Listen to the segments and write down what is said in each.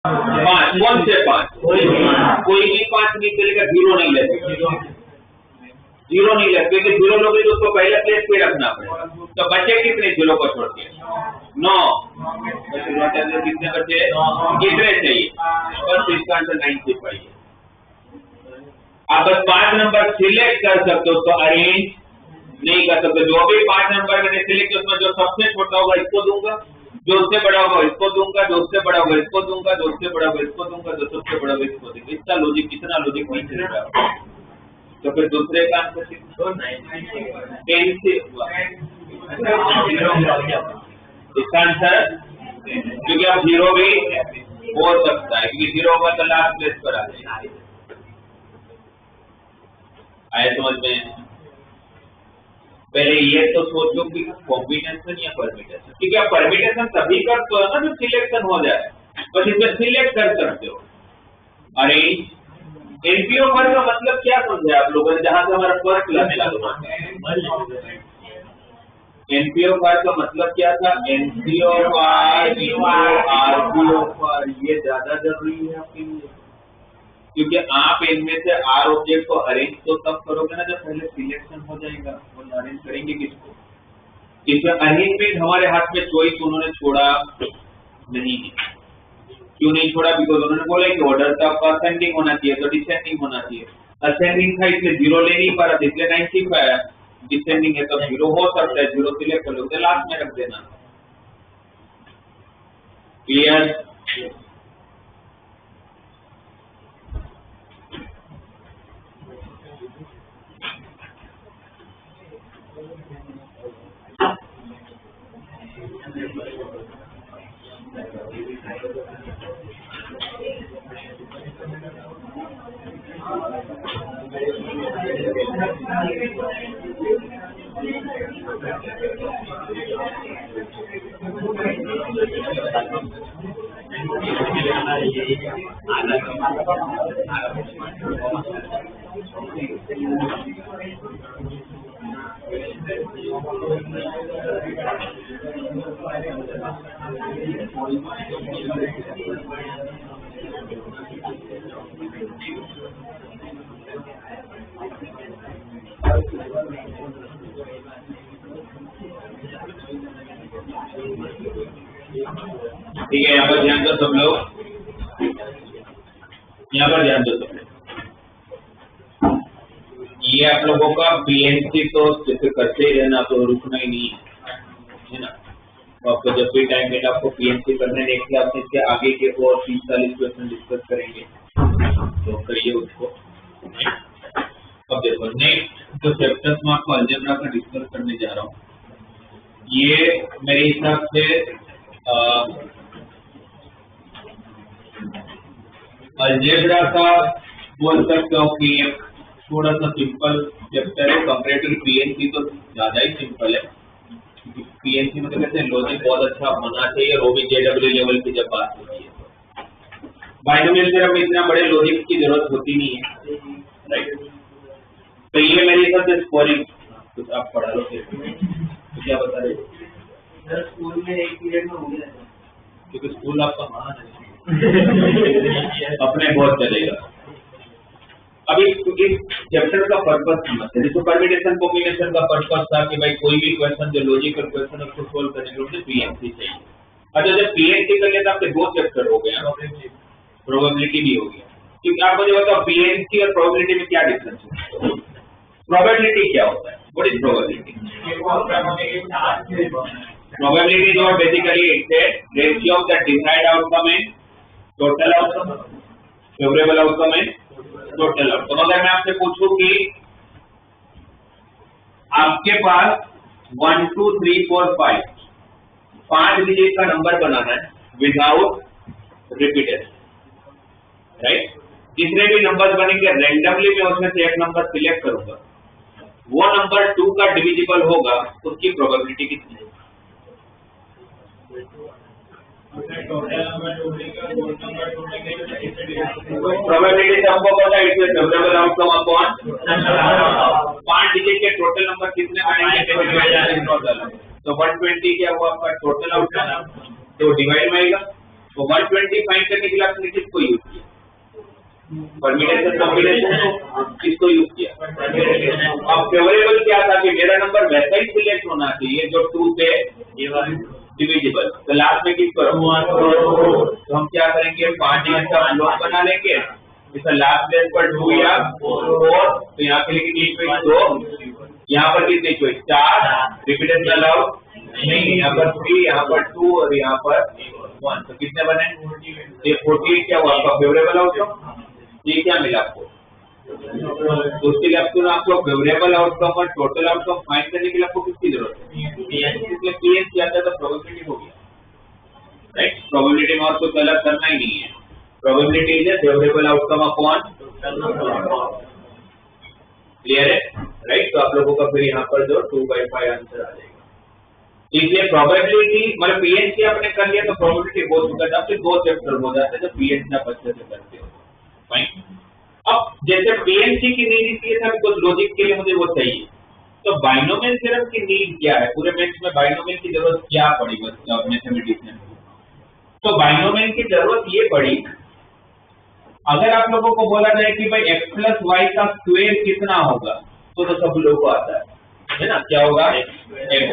पांच, कौन से पांच? कोई भी पांच नहीं चलेगा, जीरो नहीं ले सकते, जीरो नहीं ले क्योंकि जीरो लोगे तो उसको पहले प्लेस पे रखना पड़ेगा। तो बचे कितने जीरो को छोड़ के? 9। कितने बचे? कितने चाहिए? बस इसका आंसर 95 है। आप बस 5 नंबर सिलेक्ट कर सकते हो, तो अरेंज नहीं कर सकते। जो भी 5 नंबर मैंने सिलेक्ट उसमें जो सबसे छोटा होगा इसको दूंगा, जो उससे बड़ा होगा इसको दूंगा, जो उससे बड़ा होगा इसको दूंगा, जो उससे बड़ा होगा इसको दूंगा, जो सबसे बड़ा होगा इसको दूंगा। इसका लॉजिक, कितना लॉजिक नहीं चलेगा। तो फिर दूसरे का आंसर 10 से हुआ इसका आंसर, क्योंकि अब जीरो भी हो सकता है, क्योंकि जीरो होगा तो लास्ट प्लेस पर आ जाएगा। आए समझ में? पहले ये तो सोचो कि कॉम्बिनेशन या परमिटेशन, क्योंकि आप परमिटेशन तभी करते हो ना जब सिलेक्शन हो जाए, बस इसमें सिलेक्ट कर सकते हो। अरेंज एनपीओ फर्क का मतलब क्या समझे आप लोगों ने, जहां से हमारा फर्क लाने लगा? एनपीओ फर्क का मतलब क्या था? एनपीओ आरपीओ पर, ये ज्यादा जरूरी है आपके लिए, क्योंकि आप इनमें से आर ऑब्जेक्ट को अरेंज तो तब करोगे ना जब पहले सिलेक्शन हो जाएगा, और अरेंज करेंगे किसको? इसमें अरेंजमेंट हमारे हाथ में चॉइस उन्होंने छोड़ा नहीं है। क्यों नहीं छोड़ा? बिकॉज उन्होंने बोला कि ऑर्डर का असेंडिंग होना चाहिए, तो डिसेंडिंग होना चाहिए। असेंडिंग था इसलिए जीरो ले नहीं पा रहा, इसलिए 95 आया। डिसेंडिंग है तो जीरो हो सकता है, जीरो सिलेक्ट कर लो, लास्ट में रख देना। क्लियर? ठीक है, यहाँ पर ध्यान दो सब लोग, यहाँ पर ध्यान दो सब लोग। ये आप लोगों का पीएनसी तो जैसे करते ही रहना, तो रुकना ही नहीं है ना। तो आपको जब भी टाइम मिले आपको पीएनसी करने, नेक्स्ट क्लास में इसके आगे के और 30-40 क्वेश्चन डिस्कस करेंगे, तो करिए उसको। अब देखो नेक्स्ट जो चैप्टर्स में आपको अलजेब्रा का डिस्कस करने जा रहा हूँ, ये मेरे हिसाब से अलजेब्रा का बोल सकते हो कि एक थोड़ा सा सिंपल चैप्टर है, कंपैरेटिव पीएनसी तो ज्यादा ही सिंपल है। पीएनसी में तो कहते हैं लॉजिक बहुत अच्छा होना चाहिए, और वो भी जेडब्ल्यू लेवल की जब बात होती है। बाइनोमियल थ्योरम में इतना बड़े लॉजिक की जरूरत होती नहीं है, राइट? तो ये मेरे हिसाब से स्कोरिंग कुछ आप पढ़ा लो, तो क्या बता रहे? स्कूल में एक पीरियड में हो गया, क्योंकि स्कूल आपका महान है अपने बहुत चलेगा। अभी इस चैप्टर का पर्पस समझते हैं। जैसे परम्यूटेशन कॉम्बिनेशन का पर्पस था कि भाई कोई भी क्वेश्चन जो लॉजिकल क्वेश्चन है उसको सोल्व करने के लिए पीएनसी चाहिए। अच्छा, जब पीएनसी कर लिया तो आपके दो चैप्टर हो गए, प्रोबेबिलिटी भी हो गया। क्योंकि आप मुझे बताओ पीएनसी और प्रोबेबिलिटी में क्या डिफरेंस है? प्रोबेबिलिटी क्या होता है? What is probability? प्रोबेबिलिटी जो है basically it's a ratio of the desired outcome and total outcome, favourable outcome and total outcome. अगर मैं आपसे पूछूं कि आपके पास 1 2 3 4 5 डिजिट का नंबर बनाना है विदाउट रिपीटेशन, राइट? जितने भी नंबर बनेंगे रैंडमली मैं उसमें से एक नंबर सिलेक्ट करूंगा, वो नंबर 2 का डिविजिबल होगा, उसकी प्रोबेबिलिटी कितनी है? प्रोबेबिलिटी सबको पता है, इसमें फेवरेबल आउटकम अपॉन 5 डिजिट के टोटल नंबर कितने बनेंगे? तो 120 क्या हुआ आपका टोटल आउटकम, तो डिवाइड में आएगा तो 120 फाइंड करने के लिए आपने किसको यूज किया? परम्यूटेशन कॉम्बिनेशन किसको यूज किया? अब फेवरेबल क्या था कि मेरा नंबर वैसा ही सिलेक्ट होना चाहिए जो 2 से डिविजिबल, तो लास्ट में किसको तो हम क्या करेंगे 5 डिजिट का ब्लॉक बना लेंगे, इसका लास्ट प्लेस पर 2 या 4, तो यहाँ पे लिखेंगे चॉइस 2, यहाँ पर कितनी चॉइस 4, रिपीटेशन अलाउड नहीं, यहाँ पर 3, यहाँ पर 2 और यहाँ पर 1, तो कितने बने? ये 48 क्या हुआ आपका फेवरेबल आउटकम? ये क्या मिला आपको? तो उसके लिए आपको फेवरेबल आउटकम और टोटल आउटकम फाइंड करने के लिए आपको किसकी जरूरत है? इसलिए पीएच आता है तो प्रोबेबिलिटी हो गया, राइट? प्रोबेबिलिटी में और कुछ अलग करना ही नहीं है, probability is favourable outcome upon, clear है, राइट? तो आप लोगों का फिर यहाँ पर जो 2/5 आंसर आ जाएगा। इसलिए प्रोबेबिलिटी मतलब पीएच आपने कर लिया तो प्रोबेबिलिटी हो चुका था, फिर 2 चैप्टर हो जाते हैं जब पीएच आप अच्छे से करते हो। फाइन। अब जैसे पीएनसी की नीड इसलिए था कुछ लॉजिक के लिए मुझे वो चाहिए, तो बाइनोमियल थ्योरम की नीड क्या है? पूरे मैथ्स में बाइनोमियल की जरूरत क्या पड़ी मैथमेटिक्स में? तो बाइनोमियल की जरूरत ये पड़ी, अगर आप लोगों को बोला जाए कि भाई x प्लस वाई का स्क्वायर कितना होगा, तो सब लोगों को आता है ना? क्या होगा? x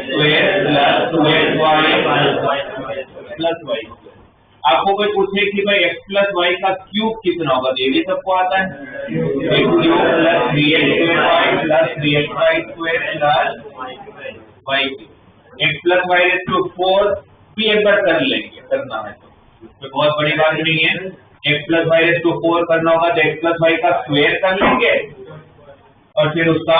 square plus 2xy plus y. आपको कोई पूछे कि भाई x प्लस वाई का क्यूब कितना होगा, तो ये सबको आता है, x cube plus 3x plus 3xy square plus y cube. x plus y raise to 4 भी एक बार कर लेंगे, करना है तो बहुत बड़ी बात नहीं है। x plus y raise to 4 करना होगा तो x प्लस वाई का स्क्वायर कर लेंगे और फिर उसका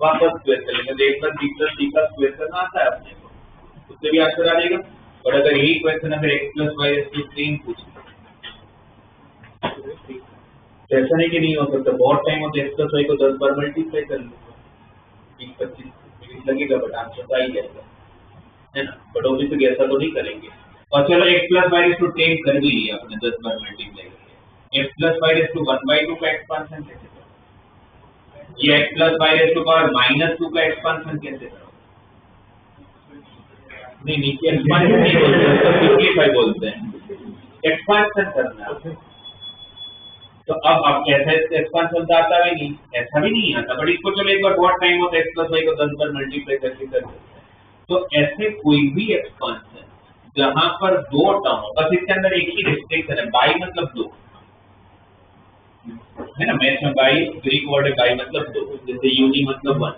वापस स्क्वायर कर लेंगे, तो x प्लस b का स्क्वायर करना आता है अपने को, उससे भी आंसर आ जाएगा। और अगर यही क्वेश्चन अगर x plus y raise to 3 पूछे तो ऐसा नहीं कि नहीं हो सकता, बहुत टाइम होता है, x प्लस वाई को 10 बार मल्टीप्लाई कर लो, 20-25 मिनट लगेगा बट आंसर तो आ ही जाएगा, है ना? बट ऑब्वियसली ऐसा तो नहीं करेंगे। और चलो x plus y raise to 10 कर भी लिया आपने 10 बार मल्टीप्लाई करके, x plus y raise to 1/2 का एक्सपांशन कैसे करोगे? ये x plus y raise to power -2 का एक्सपांशन कैसे करोगे? नहीं नीचे एक्सपांशन नहीं बोलते, उसको सिंपलीफाई बोलते हैं, एक्सपांशन करना। तो अब आप कैसे एक्सपांशन तो आता भी नहीं, ऐसा भी नहीं आता, बट इसको चलो एक बार बहुत टाइम होता है x प्लस वाई को 10 बार मल्टीप्लाई करके कर सकते हैं। तो ऐसे कोई भी एक्सपांशन जहां पर 2 टर्म हो, बस इसके अंदर एक ही रिस्ट्रिक्शन है, बाई मतलब 2, है ना? मैथ में बाई ग्रीक वर्ड है, बाई मतलब 2, जैसे यूनी मतलब 1,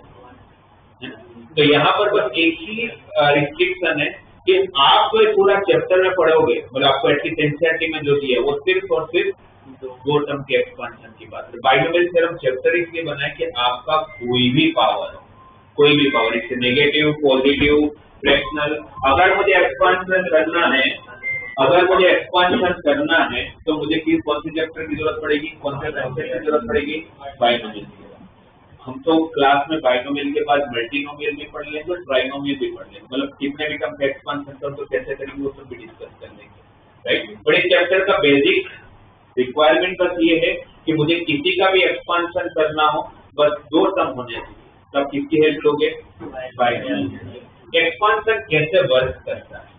है ना? तो यहाँ पर बस एक ही रिस्ट्रिक्शन है कि आप तो पूरा चैप्टर में पढ़ोगे, मतलब आपको एटलीस्ट एनसीईआरटी में जो दिया है वो सिर्फ और सिर्फ 2 टर्म के एक्सपांशन की बात है। बाइनोमियल थ्योरम चैप्टर इसलिए बना है कि आपका कोई भी पावर इससे नेगेटिव, पॉजिटिव, फ्रैक्शनल, अगर मुझे एक्सपांशन करना है तो मुझे कौन से चैप्टर की जरूरत पड़ेगी, कौन से कॉन्सेप्ट की जरूरत पड़ेगी? बाइनोमियल। हम तो क्लास में बाइनोमियल के बाद मल्टीनोमियल भी पढ़ लेंगे और ट्राइनोमियल भी पढ़ लेंगे, मतलब कितने भी टर्म का एक्सपांशन कर तो कैसे करेंगे वो सब भी डिस्कस कर लेंगे, राइट? बट इस चैप्टर का बेसिक रिक्वायरमेंट बस ये है कि मुझे किसी का भी एक्सपांशन करना हो बस 2 टर्म होने चाहिए, तब किसकी हेल्प लोगे? बाइनोमियल। एक्सपांशन कैसे वर्क करता है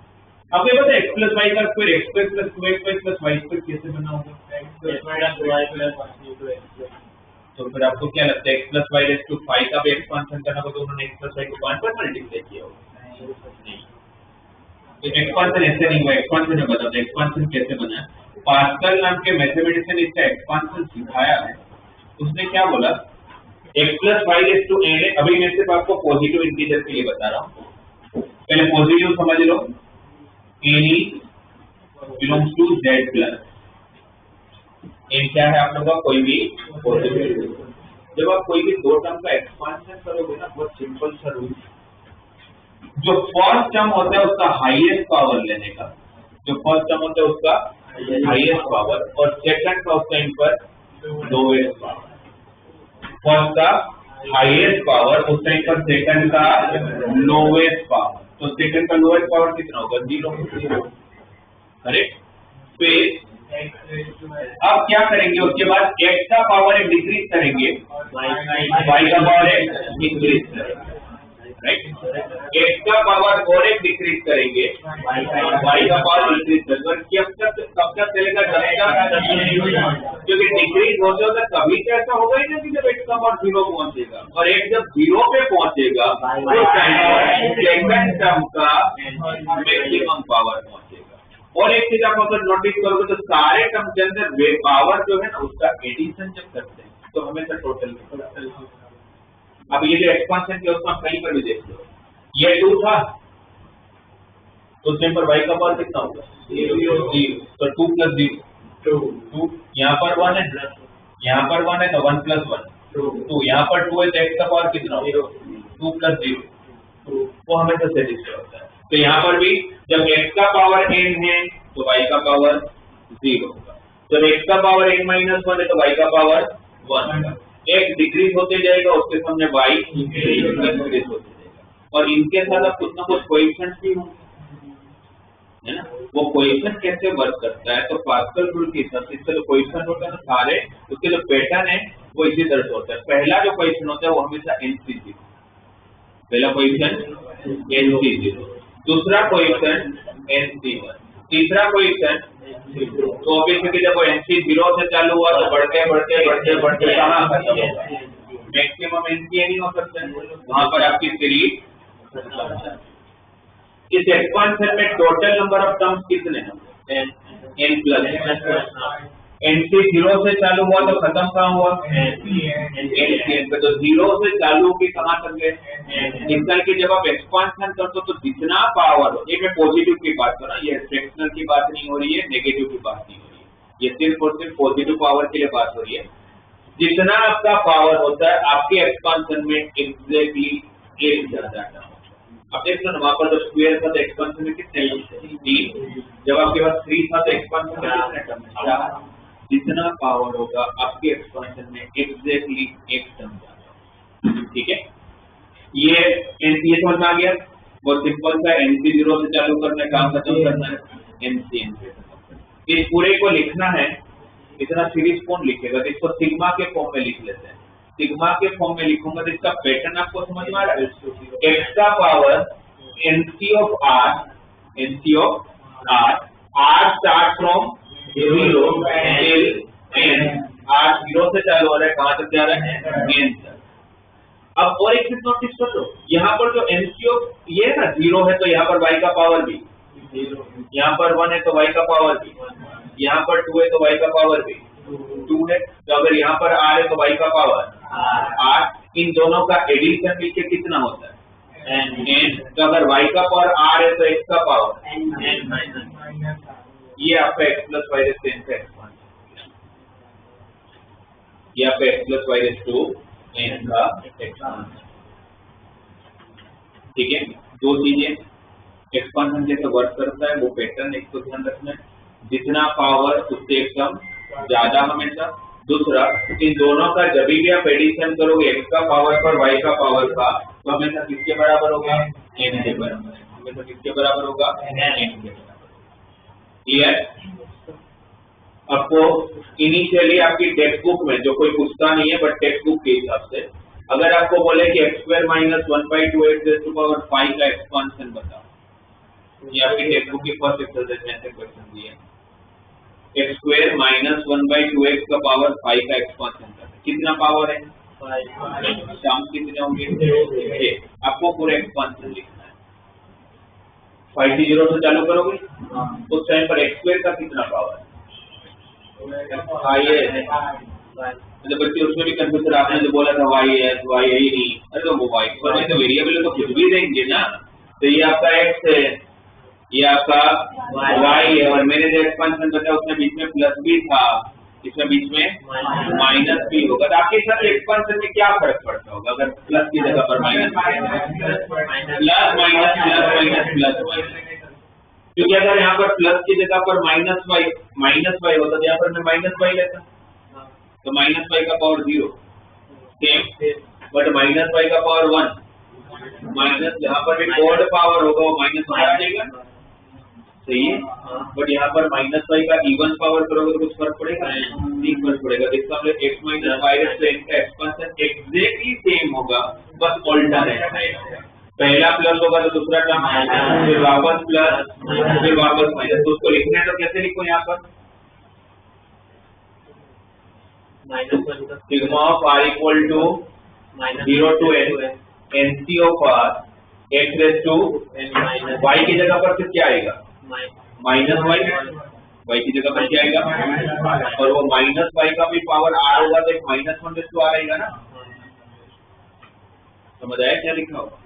अब ये बताए, x प्लस वाई का square x square plus 2xy plus y square कैसे बना होगा? तो फिर आपको क्या लगता है x plus y raise to 5 का भी एक्सपांशन करना हो तो उन्होंने x प्लस वाई को 5 पर मल्टीप्लाई किया होगा? नहीं, तो एक्सपांशन ऐसे नहीं हुआ, एक्सपांशन में बताते एक्सपांशन कैसे बना। पास्कल नाम के मैथमेटिशियन ने इसका एक्सपांशन सिखाया है, उसने क्या बोला, x plus y raise to n, अभी मैं सिर्फ आपको पॉजिटिव इंटीजर के लिए बता रहा हूँ, पहले पॉजिटिव समझ लो, n belongs to z plus n क्या है आप लोगों का? कोई भी पॉजिटिव। जब आप कोई भी 2 टर्म का एक्सपांशन करोगे ना, बहुत सिंपल सा रूल, जो फर्स्ट टर्म होता है उसका हाईएस्ट पावर लेने का, जो फर्स्ट टर्म होता है उसका हाईएस्ट पावर और सेकंड का उस टाइम पर लोएस्ट पावर, फर्स्ट का हाईएस्ट पावर उस टाइम पर सेकंड का लोएस्ट पावर, तो सेकंड का लोएस्ट पावर कितना होगा? 0, करेक्ट? फिर अब क्या करेंगे, उसके बाद x का पावर एक डिक्रीज करेंगे, y का पावर एक इंक्रीज करेंगे, राइट। x का पावर और एक डिक्रीज करेंगे, y का पावर इंक्रीज करेंगे। कब तक चलेगा? क्योंकि डिक्रीज होते होते कभी तो ऐसा होगा ही ना कि जब x का पावर 0 पहुंचेगा, और x जब 0 पे पहुंचेगा उस टाइम पर सेकंड टर्म का मैक्सिमम पावर पहुंचेगा। और एक चीज आप अगर नोटिस करोगे तो सारे टर्म के अंदर वे पावर जो है ना उसका एडिशन जब करते हैं तो हमेशा टोटल निकलता है। अब ये जो एक्सपांशन के उसका कहीं पर भी देख लो, ये 2 था तो उस टाइम पर y का पावर कितना होगा? 0। तो 2 + 0 2, यहाँ पर 1 है, यहाँ पर 1 है तो 1 + 1 2, यहाँ पर 2 है तो x का पावर कितना होगा? 2 + 0 वो हमेशा सेटिस्फाई होता है। तो यहाँ पर भी जब x का पावर n है तो y का पावर 0 होगा, जब x का पावर n - 1 है तो y का पावर 1 होगा। x डिक्रीज होते जाएगा उसके सामने y इंक्रीज होते जाएगा। और इनके साथ अब कुछ ना कुछ कोएफिशिएंट्स भी होंगे, है ना। वो कोएफिशिएंट कैसे वर्क करता है? तो पास्कल रूल के हिसाब से इसका जो कोएफिशिएंट होता है ना सारे उसके जो पैटर्न है वो इसी तरह से होता है। पहला जो कोएफिशिएंट होता है वो हमेशा NC0, पहला कोएफिशिएंट NC0, दूसरा कोएफिशिएंट NC1, तीसरा कोएफिशिएंट तो ऑब्वियसली जब वो NC0 से चालू हुआ तो बढ़ते बढ़ते बढ़ते बढ़ते कहाँ खत्म होगा? मैक्सिमम NCn ही हो सकता है, वहां पर आपकी सीरीज। इस एक्सपांशन में टोटल नंबर ऑफ टर्म्स कितने हैं? n+1। NC0 से चालू हुआ तो खत्म कहाँ हुआ? NCn पे। तो 0 से चालू की कहाँ तक गए? निकल के जब आप एक्सपांशन करते हो तो जितना पावर हो, ये मैं पॉजिटिव की बात कर रहा हूँ, ये फ्रैक्शनल की बात नहीं हो रही है, नेगेटिव की बात नहीं हो रही है, ये सिर्फ और सिर्फ पॉजिटिव पावर के लिए बात हो रही है। जितना आपका पावर होता है आपके एक्सपांशन में एग्जैक्टली 1 ज्यादा टर्म। अब देख लो ना वहां पर तो स्क्वायर था तो एक्सपांशन में कितने? 3। जब आपके पास 3 था तो एक्सपांशन में कितने टर्म? 4। जितना पावर होगा आपके एक्सपांशन में एग्जैक्टली 1 टर्म ज्यादा। ठीक है, ये समझ में आ गया। बहुत सिंपल सा, NC0 से चालू करना है, काम खत्म करना है NCn से खत्म करना है। इस पूरे को लिखना है, इतना सीरीज कौन लिखेगा? तो इसको सिग्मा के फॉर्म में लिख लेते हैं। सिग्मा के फॉर्म में लिखूंगा तो इसका पैटर्न आपको समझ में आ रहा है। x का power NC of r, r start from 0 till n, r 0 से चालू हो रहा है, कहाँ तक जा रहा है? n तक। अब और एक चीज नोटिस कर लो, यहाँ पर जो NC of ये है ना 0 है तो यहाँ पर y का पावर भी 0, यहाँ पर 1 है तो y का पावर भी 1, यहाँ पर 2 है तो y का पावर भी 2 है। तो अगर यहाँ पर r है तो y का पावर r, इन दोनों का एडिशन मिलके कितना होता है? n। तो अगर y का पावर r है तो x का पावर n। ये आपका x + y का एक्सपांशन, ये आपका x + y n का एक्सपांशन। ठीक है, दो चीजें, एक्सपांशन जैसे वर्क करता है वो पैटर्न एक तो ध्यान रखना है, जितना पावर उससे एकदम ज्यादा हमेशा। दूसरा, इन दोनों का जब भी आप एडिशन करोगे x का पावर पर y का पावर का तो हमेशा किसके बराबर होगा? n के बराबर। हमेशा किसके बराबर होगा? n के बराबर। क्लियर? आपको इनिशियली आपकी टेक्स्ट बुक में जो कोई पूछता नहीं है बट टेक्स्ट बुक के हिसाब से अगर आपको बोले कि x² - 1/2x⁵ का एक्सपांशन बताओ, ये आपकी टेक्स्ट बुक की फर्स्ट एक्सरसाइज में ऐसे क्वेश्चन दिए, x² - 1/2x का पावर 5 का एक्सपांशन करना, कितना पावर है? 5। शाम कितने होंगे? आपको पूरा एक्सपांशन लिखना है। 5 से 0 से चालू करोगे उस टाइम पर x² का कितना पावर? मतलब बच्चे उसमें भी कंफ्यूजन, आपने जो बोला था y है तो y है ही नहीं, अरे तो वो y पर तो वेरिएबल तो कुछ भी देंगे ना। तो ये आपका x है, ये आपका y है, और मैंने जो एक्सपांशन बताया उसमें बीच में प्लस भी था, इसमें बीच में माइनस भी होगा। तो आपके साथ एक्सपांशन में क्या फर्क पड़ता होगा अगर प्लस की जगह पर minus? Plus minus plus minus plus minus, क्योंकि अगर यहाँ पर प्लस की जगह पर माइनस वाई होता तो यहाँ पर मैं -y लेता, तो -y का पावर 0 सेम, बट -y का पावर 1 माइनस, यहाँ पर भी ओड पावर होगा वो माइनस आ जाएगा, सही है। बट यहाँ पर -y का इवन पावर करोगे तो कुछ फर्क पड़ेगा? नहीं फर्क पड़ेगा। इसका मतलब x - y का एक्सपांशन एग्जैक्टली सेम होगा, बस ऑल्टरनेट रहेगा। पहला प्लस होगा तो दूसरा टर्म फिर वापस प्लस फिर वापस माइनस। तो उसको लिखना है तो कैसे लिखो यहाँ पर sigma of r equal to 0 to n NC of r x raise to y की जगह पर फिर क्या आएगा माइनस y की जगह पर क्या आएगा और वो माइनस y का भी पावर r होगा तो एक -1 रेज टू r आएगा ना। समझ आया क्या लिखा होगा?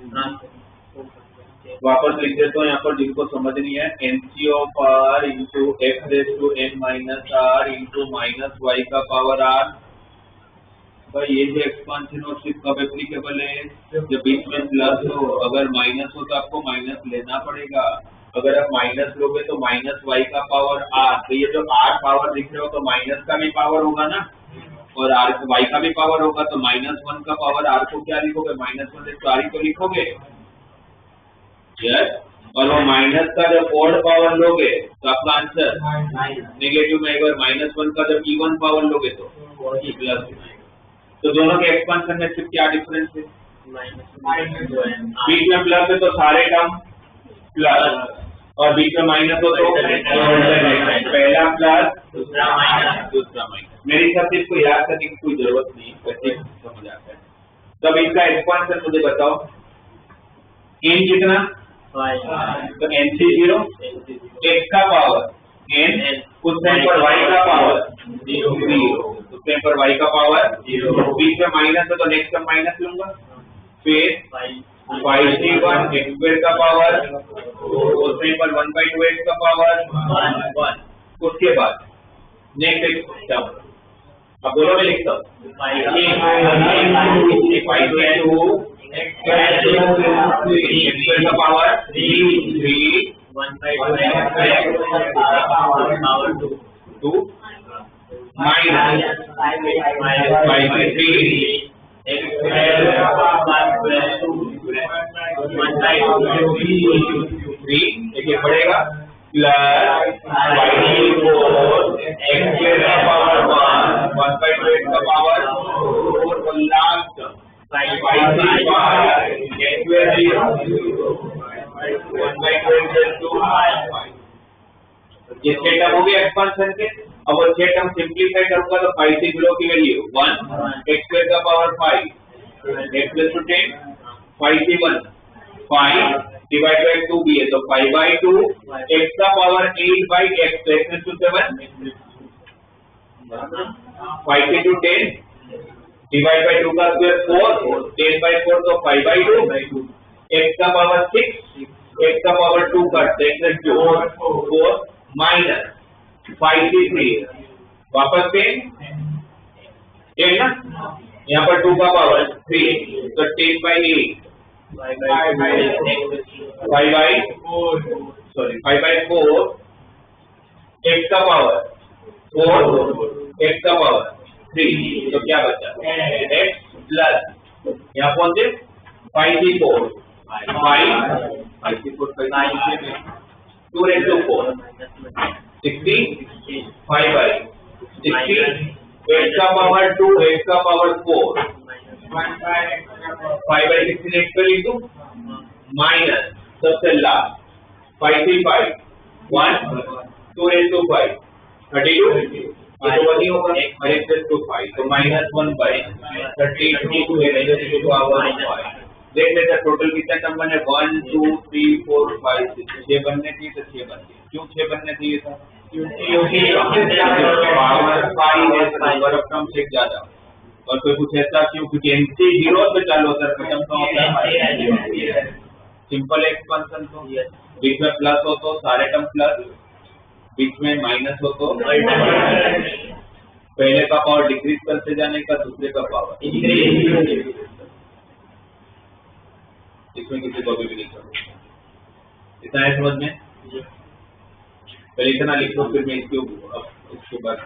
वापस लिख देता हूँ यहाँ पर जिनको समझ नहीं है NC of r into x raise to n minus r into minus y का पावर r। भाई ये जो एक्सपांशन और शिफ्ट कब एप्लीकेबल है जब बीच में प्लस हो, अगर माइनस हो तो आपको माइनस लेना पड़ेगा, अगर आप माइनस लोगे तो माइनस वाई का पावर r। तो ये जो r पावर लिख रहे हो तो माइनस का भी पावर होगा ना और r y का भी पावर होगा तो -1 का पावर r को क्या लिखोगे -1 रेज टू r ही तो लिखोगे यस। और वो माइनस का जब ओड पावर लोगे तो आपका आंसर नेगेटिव में आएगा, -1 का जब इवन पावर लोगे तो प्लस। तो दोनों के एक्सपांशन में सिर्फ क्या डिफरेंस है बीच में प्लस है तो सारे टर्म प्लस और बीच में माइनस हो तो पहला प्लस दूसरा माइनस। मेरे हिसाब से इसको याद करने की कोई जरूरत नहीं, वैसे समझ आता है। तब इसका एक्सपांशन मुझे बताओ n कितना तो NC 0 x का पावर n उस टाइम पर y का पावर 0 उस टाइम पर y का पावर 0 बीच में माइनस है तो नेक्स्ट टर्म माइनस लूंगा फिर 5c1 x स्क्वायर का पावर उस टाइम पर 1/2 x का पावर 1। उसके बाद नेक्स्ट टर्म अब बोलो मैं लिखता हूँ 5c2 x स्क्वायर का power 3 2 minus 5c3 x square देखिए पड़ेगा प्लस 5c4 x स्क्वायर का पावर 1/2 x का पावर 4 और लास्ट 5c5 x स्क्वायर ये छह टर्म हो गए एक्सपांशन के। अब वो छह टर्म सिंप्लीफाई करूंगा तो 5c0 की वैल्यू 1 x स्क्वायर का power 5 x plus 10 5c1 5 divide by 2 भी है तो 5/2 x का पावर 8/x तो x plus 7 5c2 10 divide by 2 का स्क्वायर 4 10/4 तो 5/2 x का पावर 6 x का power 2 cut x plus 4 minus 5c3 वापस पे 10 ना यहाँ पर 2 का पावर 3 तो 10/8 5/4 x का पावर 4 x का पावर 3 तो क्या बचा x प्लस यहाँ कौन से 5c4 2 raised to 4 60 5/60 x का पावर 2 x का पावर 4 5/16 x पर इंटू माइनस सबसे लास्ट 5c5 1 2 raised to 5 32 ये तो वही होगा और x raised to 5 तो -1/32 raised to power 5। देख लेते टोटल कितना टर्म बने 1 2 3 4 5 6 6 बनने चाहिए तो 6 बन गए। क्यों 6 बनने चाहिए था क्योंकि पावर 5 है नंबर ऑफ टर्म्स एक ज्यादा और कोई कुछ ऐसा क्यों क्योंकि NC 0 से चालू होता है खत्म का होता है सिंपल एक्सपेंशन तो बीच में प्लस हो तो सारे टर्म प्लस बीच में माइनस हो तो पहले का पावर डिक्रीज करते जाने का दूसरे का पावर इंक्रीज। इसमें किसी को भी नहीं करो इतना है समझ में पहले इतना लिखो फिर मैं इसके बाद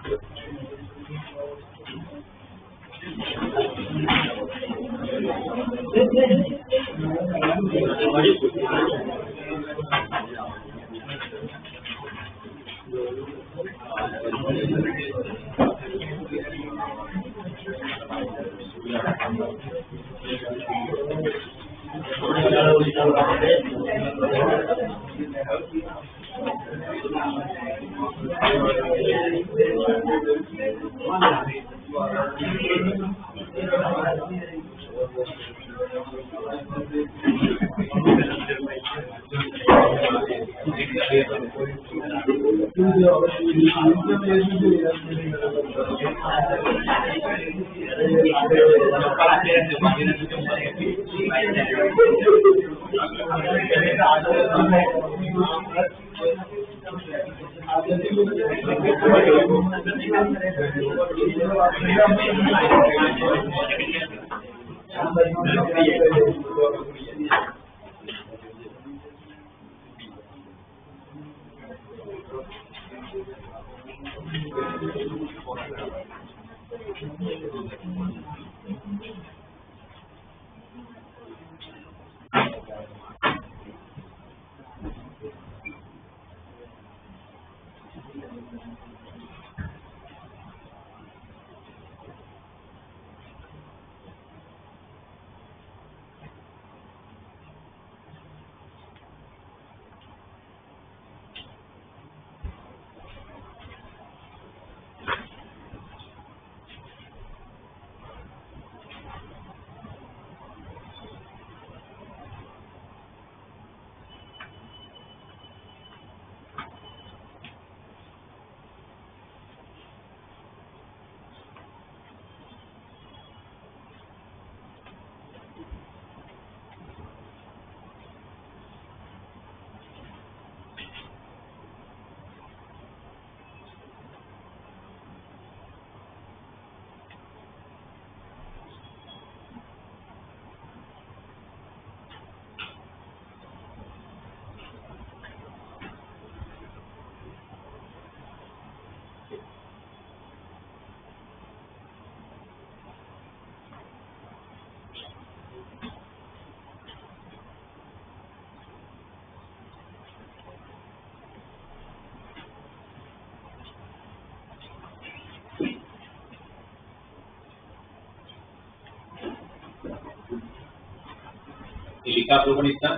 लिखा आप लोगों ने इतना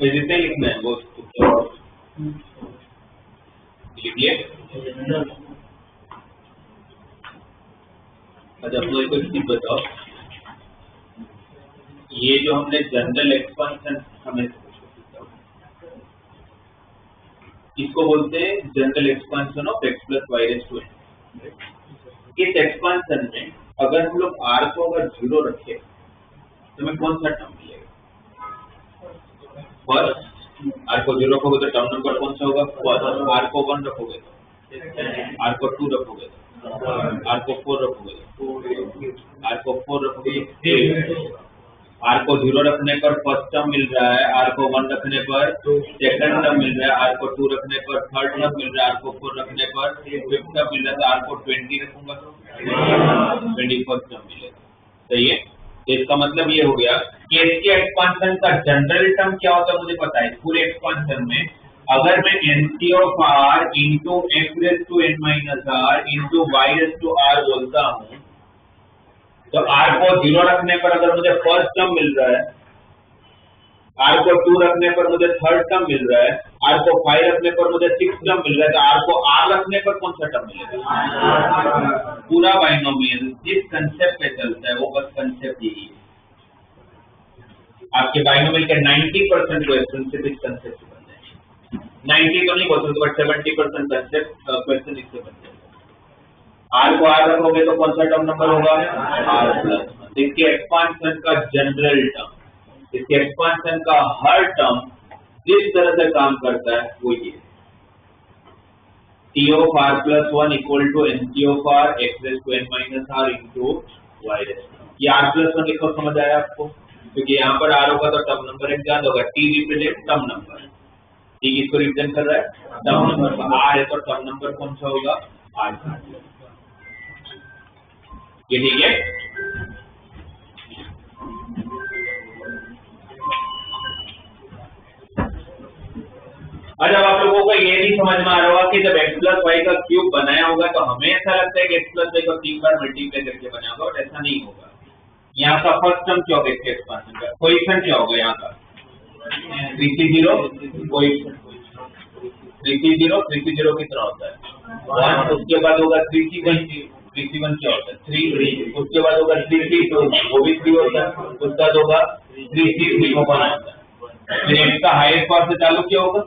जितना लिखना है वो लिखिए। अच्छा आप लोग एक चीज बताओ, ये जो हमने जनरल एक्सपांशन हमें इसको बोलते हैं general expansion of x plus y raise to n। इस एक्सपांशन में अगर हम लोग r को अगर 0 रखे तो हमें कौन सा टर्म मिलेगा? फर्स्ट r को 0 रखोगे तो टर्म नंबर कौन सा होगा? फर्स्ट। r को 1 रखोगे तो r को 2 रखोगे तो r को 4 रखोगे तो r को 4 रखोगे तो r को 0 रखने पर फर्स्ट टर्म मिल रहा है, r को 1 रखने पर सेकंड टर्म मिल रहा है, r को 2 रखने पर थर्ड टर्म मिल रहा है, r को 4 रखने पर फिफ्थ टर्म मिल रहा है, r को 20 रखूंगा तो 21st टर्म मिलेगा। सही है। तो इसका मतलब ये हो गया कि इसके एक्सपांशन का जनरल टर्म क्या होता है मुझे पता है। पूरे एक्सपांशन में अगर मैं NC of r into x raise to n minus r into y raise to r बोलता हूँ तो r को 0 रखने पर अगर मुझे फर्स्ट टर्म मिल रहा है, r को 2 रखने पर मुझे थर्ड टर्म मिल रहा है, r को 5 रखने पर मुझे सिक्स्थ टर्म मिल रहा है, तो r को r रखने पर कौन सा टर्म मिलेगा? पूरा बाइनोमियल जिस कंसेप्ट पे चलता है वो बस कंसेप्ट यही है। आपके बाइनोमियल के 90% क्वेश्चन सिर्फ इस कंसेप्ट से बन जाएंगे। 90 तो नहीं बोल सकते बट 70% कंसेप्ट क्वेश्चन इससे बन जाएंगे। r को r रखोगे तो कौन सा टर्म नंबर होगा? r plus. इसके एक्सपांशन का जनरल टर्म, इसके एक्सपांशन का हर टर्म जिस तरह से काम करता है वो ये T of r plus 1 equal to NC of r x raised to n minus r into y raised to। ये r plus 1 लिखो, समझ आया आपको? क्योंकि यहाँ पर r होगा तो टर्म नंबर एक याद होगा, T represent term number, T किसको रिप्रेजेंट कर रहा है? Term number. r है तो टर्म नंबर कौन सा होगा? r। ये ठीक है। और जब आप लोगों को ये नहीं समझ में आ रहा होगा कि जब x प्लस वाई का क्यूब बनाया होगा तो हमें ऐसा लगता है कि x प्लस वाई को 3 बार मल्टीप्लाई करके बनाया होगा, और ऐसा नहीं होगा। यहाँ का फर्स्ट टर्म क्या होगा इसके एक्सपांशन का? कोएफिशिएंट क्या होगा यहाँ का? 3c0 कोएफिशिएंट 3c0 कितना होता है? 1। उसके बाद होगा 3c1 3C1 क्या होता है 3, उसके बाद होगा 3C2, वो भी 3 होता है, उसके बाद होगा 3C3 को 1 होता है। फिर x का हाईएस्ट पावर से चालू क्या होगा,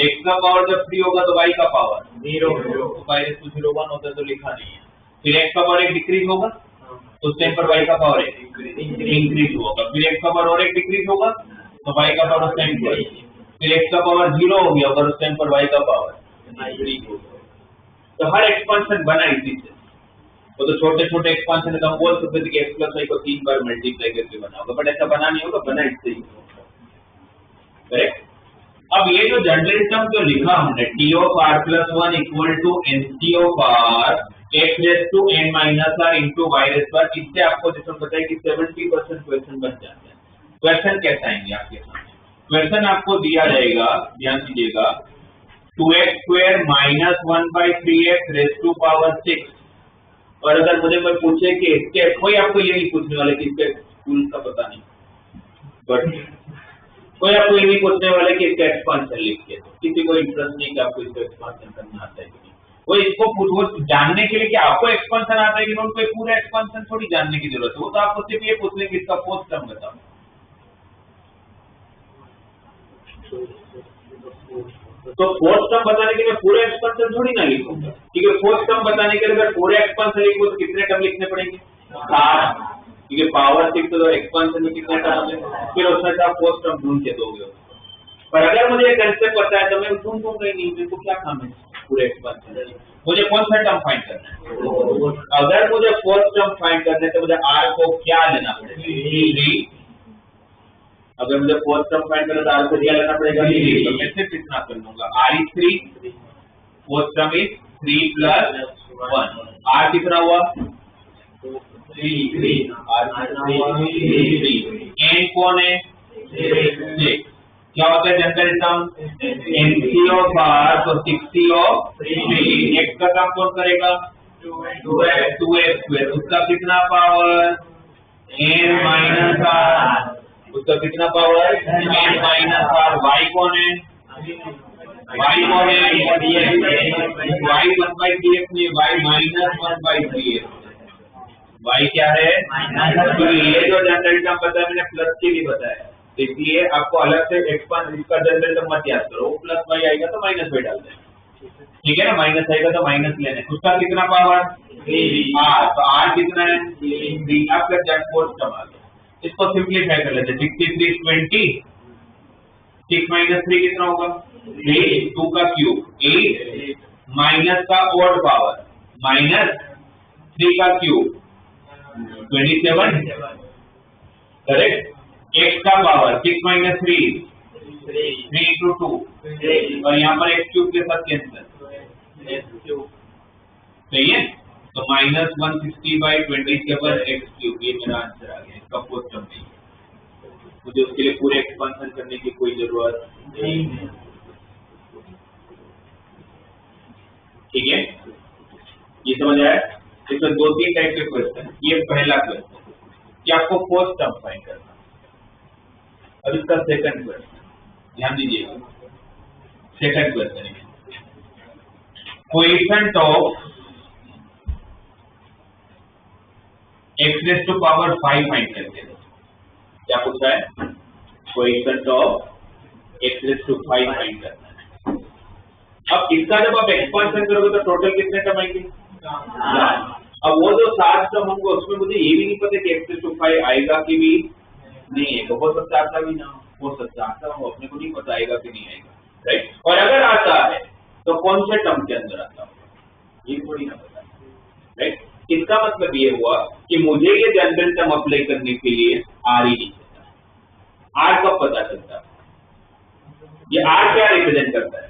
x का पावर जब 3 होगा तो y का पावर 0, तो y/0 1 होता है तो लिखा नहीं है। फिर x का पावर 1 डिक्रीज होगा तो उस टाइम पर y का पावर इंक्रीज होगा, फिर x का पावर और 1 डिक्रीज होगा तो y का पावर उस टाइम पर, फिर x का पावर 0 हो गया अगर उस टाइम पर y का पावर इंक्रीज होगा। तो हर एक्सपांशन बना इसी से, वो तो छोटे छोटे एक्सपांशन है तो हम बोल सकते थे कि x प्लस y को 3 बार मल्टीप्लाई करके बना होगा, बट ऐसा बना नहीं होगा, बना इससे ही करेक्ट। अब ये जो जनरल टर्म जो लिखा हमने t of r plus 1 equal to nt of r x raised to n minus r into y raised to r, इससे आपको जैसे बताया कि 70% क्वेश्चन बन जाते हैं। क्वेश्चन कैसे आएंगे आपके सामने, क्वेश्चन आपको दिया जाएगा, ध्यान दीजिएगा 2x square minus 1/3x raised to power 6, और अगर मुझे कोई पूछे कि इसके, कोई आपको ये नहीं पूछने वाले कि इसके स्कूल का पता नहीं, बट कोई आपको ये नहीं पूछने वाले कि इसका एक्सपांशन लिखिए, तो किसी को इंटरेस्ट नहीं कि आपको इसका एक्सपांशन करना आता है कि नहीं, वो इसको वो जानने के लिए कि आपको एक्सपांशन आता है कि नहीं, उनको पूरा एक्सपांशन थोड़ी जानने की जरूरत है, वो तो आपको सिर्फ ये पूछने की इसका फोर्थ टर्म बताओ। तो फोर्थ टर्म बताने के लिए पूरे एक्सपांशन थोड़ी ना लिखूंगा, ठीक है। फोर्थ टर्म बताने के लिए अगर पूरे एक्सपांशन लिखूं तो कितने टर्म लिखने पड़ेंगे, 7, ठीक है। पावर 6 तो एक्सपांशन में कितने टर्म है, फिर उसमें से आप फोर्थ टर्म ढूंढ के दोगे। पर अगर मुझे ये कंसेप्ट पता है तो मैं ढूंढूंगा ही नहीं, मेरे को क्या काम है पूरे एक्सपांशन, मुझे कौन सा टर्म फाइंड करना है। अगर मुझे फोर्थ टर्म फाइंड करना है तो मुझे r को क्या लेना पड़ेगा, 3। अगर मुझे फोर्थ टर्म फाइंड करना है तो r को क्या लेना पड़ेगा, 3। तो मैं सिर्फ इतना कर लूंगा, r is 3, fourth term is 3 plus 1, r कितना हुआ 3, n कौन है 6, क्या होता है general term nc of r, तो 6c of 3, x का काम कौन करेगा 2x square, उसका कितना पावर n minus r, उसका कितना power n minus r, y कौन है y कौन है y 1/3x नहीं, y minus 1/3x, y क्या है तो ये जो जनरल टर्म बताया मैंने प्लस के लिए बताया, इसलिए आपको अलग से एक्सपांड इसका जनरल टर्म मत याद करो, प्लस y आएगा तो माइनस y डाल देना, ठीक है ना, माइनस आएगा तो माइनस लेना है, उसका कितना पावर r, तो r कितना है 3, आपका जब फोर्थ टर्म आ गया। इसको सिंपलीफाई कर लेते हैं, 63 20, 6 minus 3 कितना होगा 3, 2 का क्यूब 8, माइनस का ऑड पावर माइनस 3 का क्यूब 27, करेक्ट। x का पावर 6 minus 3 3 into 2, और यहाँ पर x क्यूब के साथ कैंसिल, सही है, तो -160/27 x क्यूब, ये मेरा आंसर आ गया। इसका फोर्थ टर्म नहीं है, मुझे उसके लिए पूरे एक्सपांशन करने की कोई जरूरत नहीं है, ठीक है, ये समझ आया। इसमें 2-3 टाइप के क्वेश्चन, ये पहला क्वेश्चन कि आपको फोर्थ टर्म फाइंड करना। अब इसका सेकंड क्वेश्चन ध्यान दीजिएगा, सेकंड क्वेश्चन है coefficient of x raised to power 5 find करके दो। क्या पूछा है, coefficient of x raised to 5 find करना है। अब इसका जब आप एक्सपांशन करोगे तो टोटल कितने टर्म आएंगे, अब वो जो 7 टर्म होंगे उसमें मुझे ये भी नहीं पता कि x raised to 5 आएगा कि भी नहीं है, हो सकता आता भी ना हो सकता आता हो, अपने को नहीं पता आएगा कि नहीं आएगा, राइट। और अगर आता है तो कौन से टर्म के अंदर आता होगा ये थोड़ी ना पता, राइट। इसका मतलब ये हुआ कि मुझे ये जनरल टर्म अप्लाई करने के लिए r ही नहीं पता। r कब पता चलता है, ये r क्या रिप्रेजेंट करता है,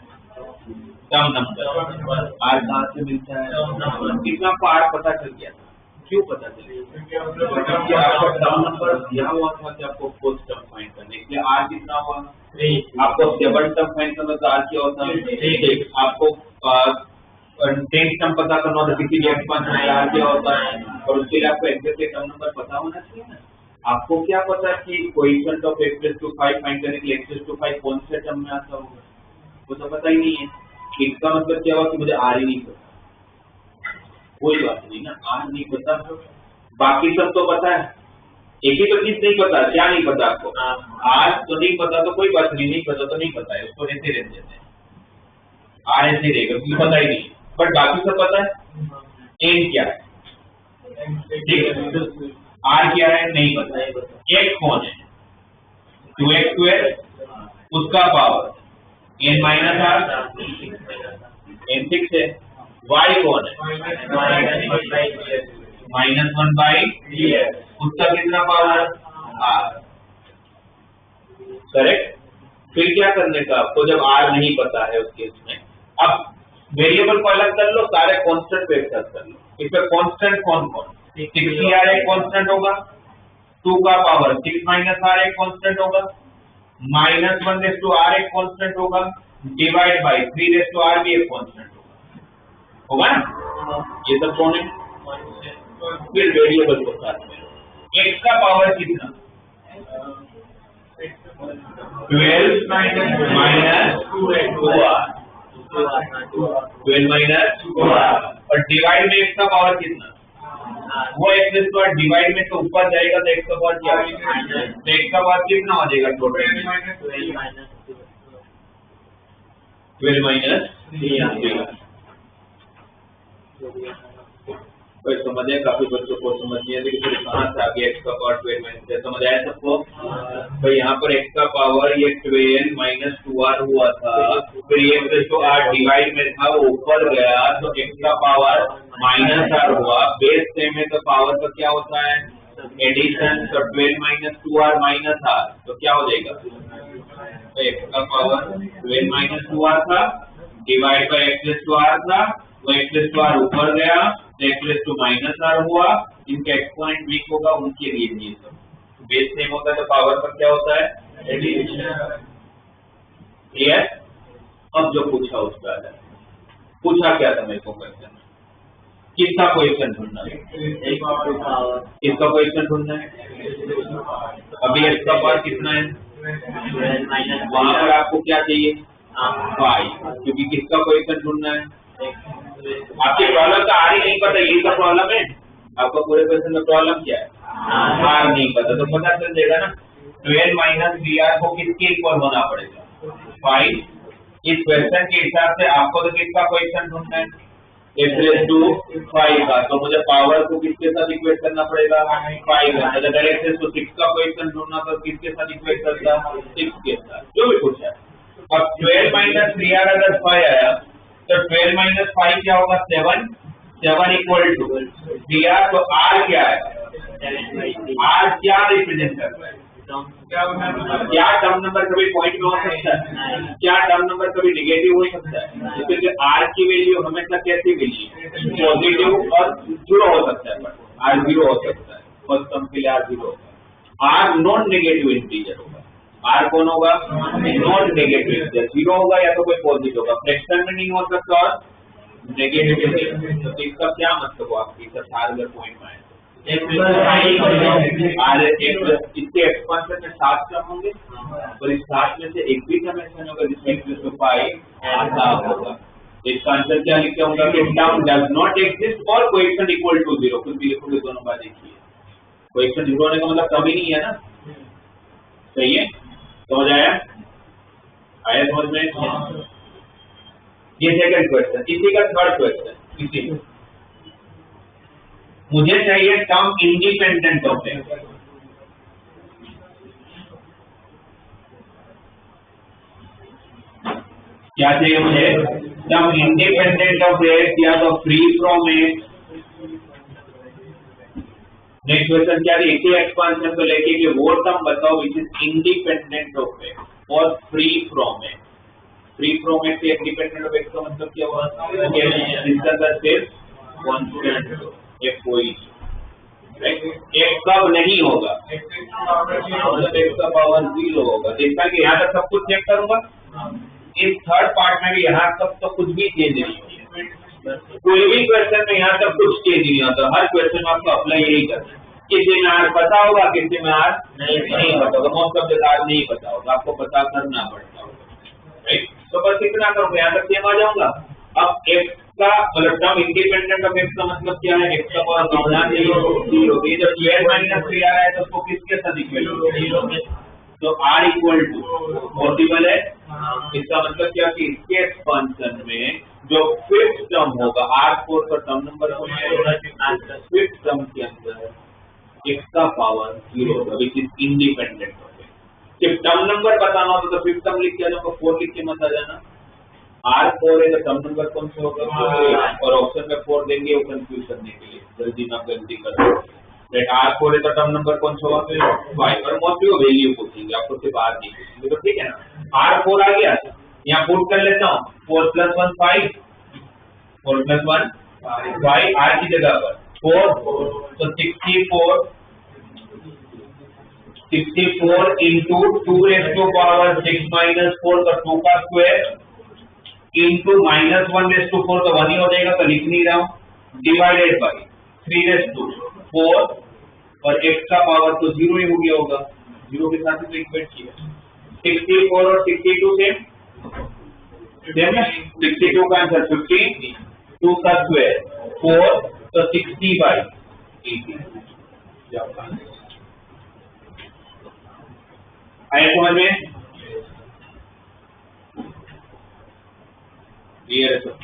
टर्म नंबर, r कहाँ से मिलता है, कितना r पता चल गया था, क्यों पता चले, क्योंकि आपका टर्म नंबर दिया हुआ था कि आपको फोर्थ टर्म फाइंड करने के लिए r कितना हुआ 3, आपको सेवन टर्म फाइंड करना तो r क्या होता है 6, आपको 10 टर्म पता करना होता किसी भी एक्सपांशन में r क्या होता है, और उसके लिए आपको एग्जैक्ट टर्म नंबर पता होना चाहिए ना। आपको क्या पता कि coefficient of x raised to 5 find करने के लिए x raised to 5 कौन से टर्म में आता होगा, वो तो पता ही नहीं है। इसका मतलब क्या हुआ कि मुझे r ही नहीं पता, कोई बात नहीं ना, आर नहीं पता, बाकी सब तो पता है, एक ही तो चीज नहीं पता। क्या नहीं पता आपको? आर तो नहीं पता, तो कोई बात नहीं, नहीं पता तो नहीं पता है, उसको ऐसे रहने देते हैं, आर ऐसे रहेगा क्योंकि पता ही नहीं, बट बाकी सब पता है। एन क्या है? ठीक है, आर क्या है नहीं पता है। एक्स कौन है? 2x स्क्वायर, उसका power n minus r, n 6 है। y कौन है? -1/3, उसका कितना पावर? r। करेक्ट। फिर क्या करने का आपको, जब r नहीं पता है उस केस में, अब वेरिएबल को अलग कर लो, सारे कांस्टेंट पे एक साथ कर लो। इसमें कांस्टेंट कौन कौन? 6r एक कांस्टेंट होगा, 2 का पावर 6 माइनस r एक कांस्टेंट होगा, -1/r एक कांस्टेंट होगा, डिवाइड बाय 3r भी एक कांस्टेंट होगा ना? ये सब कौन है? फिर वेरिएबल को साथ में x का पावर कितना? 12 माइनस 2r, 12 माइनस 2r, और डिवाइड में x का पावर कितना? वो x स्क्वायर डिवाइड में तो ऊपर जाएगा तो x का पावर क्या होगा? तो x का पावर कितना हो जाएगा टोटल? 12 माइनस 3। कोई समझे? काफी बच्चों को समझ नहीं है, लेकिन कहाँ से आगे x का पावर 12 माइनस 3 समझ आया सबको? तो यहाँ पर x का पावर ये 12 माइनस 2r हुआ था, फिर ये तो r डिवाइड में था, वो ऊपर गया तो x का पावर -r हुआ। बेस सेम है तो पावर का क्या होता है? एडिशन। तो 12 माइनस 2r माइनस r, तो क्या हो जाएगा? तो x का पावर 12 माइनस 2r था, divide by x to r था, वो x टू r ऊपर गया तो x टू माइनस r हुआ। इनका एक्सपोनेंट वीक होगा, उनके लिए ये सब बेस सेम होता है तो पावर पर क्या होता है? एडिशन। क्लियर? अब जो पूछा उसका है, पूछा क्या था मेरे को क्वेश्चन? किसका क्वेश्चन ढूंढना है? किसका क्वेश्चन ढूंढना है? अभी x का पावर कितना है? वहां पर आपको क्या चाहिए? 5, क्योंकि किसका क्वेश्चन ढूंढना है? आपकी प्रॉब्लम का आर ही नहीं पता, यही तो प्रॉब्लम है आपका। पूरे क्वेश्चन में प्रॉब्लम क्या है? आर नहीं पता, तो पता चल जाएगा ना। 12 माइनस 3r को किसके इक्वल होना पड़ेगा? 5। इस क्वेश्चन के हिसाब से आपको तो किसका क्वेश्चन ढूंढना है? x टू 5 का, तो मुझे पावर को किसके साथ इक्वेट करना पड़ेगा? 5 का। अगर x टू 6 का क्वेश्चन ढूंढना तो किसके साथ इक्वेट करता? 6 के साथ, जो भी पूछा है। अब 12 माइनस 3r अगर 5 आया तो 12 माइनस 5 क्या होगा? 7। 7 इक्वल टू 3r, तो r क्या है? r क्या रिप्रेजेंट करता है? क्या टर्म नंबर कभी पॉइंट में हो सकता है? क्या टर्म नंबर कभी नेगेटिव हो सकता है? क्योंकि r की वैल्यू हमेशा कैसी वैल्यू? पॉजिटिव और 0 हो सकता है, पर r 0 हो सकता है। फर्स्ट टर्म के लिए r 0 होगा। r नॉन नेगेटिव इंटीजर होगा। r कौन होगा? Non negative integer. 0 होगा या तो कोई पॉजिटिव होगा, फ्रैक्शन में नहीं हो सकता और नेगेटिव में। तो इसका क्या मतलब हुआ? आपकी अगर पॉइंट में आए इसके एक्सपांशन में 7 टर्म होंगे और इस 7 में से एक भी टर्म ऐसा होगा जिसमें होगा। इसका आंसर क्या लिखा होगा कि टर्म डज नॉट एग्जिस्ट और क्वेश्चन इक्वल टू 0। कुछ भी लिखोगे दोनों बात एक ही है। क्वेश्चन 0 होने का मतलब कम ही नहीं है ना। सही है? समझ आया? आया समझ में? ये सेकंड क्वेश्चन। इसी का थर्ड क्वेश्चन, इसी मुझे चाहिए टर्म इंडिपेंडेंट ऑफ एक्स। क्या चाहिए मुझे? टर्म इंडिपेंडेंट ऑफ एक्स या तो free from x. Next question क्या है? इसी एक्सपांशन को लेके कि वो टर्म बताओ which is independent of X और free from X. Free from X independent of X का मतलब क्या हुआ? जिसका सिर्फ कांस्टेंट एक कोई एक कब नहीं होगा, x का पावर 0 होगा। देखता कि यहाँ तक सब कुछ चेक करूंगा। इस थर्ड पार्ट में भी यहाँ तक तो कुछ भी चेंज नहीं होगा। कोई भी क्वेश्चन में यहाँ तक कुछ चेंज नहीं होता। हर क्वेश्चन में आपको अप्लाई यही करना है। किसी में आर पता होगा, किसी में आर नहीं पता होगा। मोस्ट ऑफ द आर नहीं पता होगा, आपको पता करना पड़ता होगा। राइट? तो बस इतना करूंगा, यहाँ तक सेम आ जाऊंगा। अब x का मतलब टर्म इंडिपेंडेंट ऑफ एक्स का मतलब क्या है? एक्स का पावर कितना? 0। ये जब स्क्वायर माइनस 3 आ रहा है तो उसको किसके साथ इक्वल होगा? तो r इक्वल टू पॉसिबल है। इसका मतलब क्या कि इसके एक्सपेंशन में जो फिफ्थ टर्म होगा r4 का टर्म नंबर कौन है? फिफ्थ टर्म के अंदर x का पावर 0 होगा विच इज इंडिपेंडेंट ऑफ एक्स। जब टर्म नंबर बताना हो तो फिफ्थ टर्म लिख के आ जाओ, 4 लिख के मत आ जाना। R4 है तो टर्म नंबर कौन सा होगा? और ऑप्शन में 4 देंगे वो कंफ्यूज करने के लिए, जल्दी ना गलती कर। R4 है तो टर्म नंबर कौन सा होगा? 5। और मोस्टली वो वैल्यू पूछेंगे आपको, सिर्फ R नहीं पूछेंगे, तो ठीक है ना। R4 आ गया, यहाँ पुट कर लेता हूँ 4 + 1 5, 4 + 1 5, R की जगह पर 4, तो 64 into 2 raised to power 6 minus 4 का 2 का स्क्वायर into -1 raised to 4 का 1 ही हो जाएगा, तो लिख नहीं रहा हूँ, डिवाइडेड बाय 3 raised to 4 और x का पावर तो 0 ही हो गया होगा, 0 के साथ ही तो इक्वेट किया। 64 और 62 सेम है, 62 का आंसर 15, 2 का स्क्वायर 4, तो 60/80। आया समझ में? क्लियर है सब?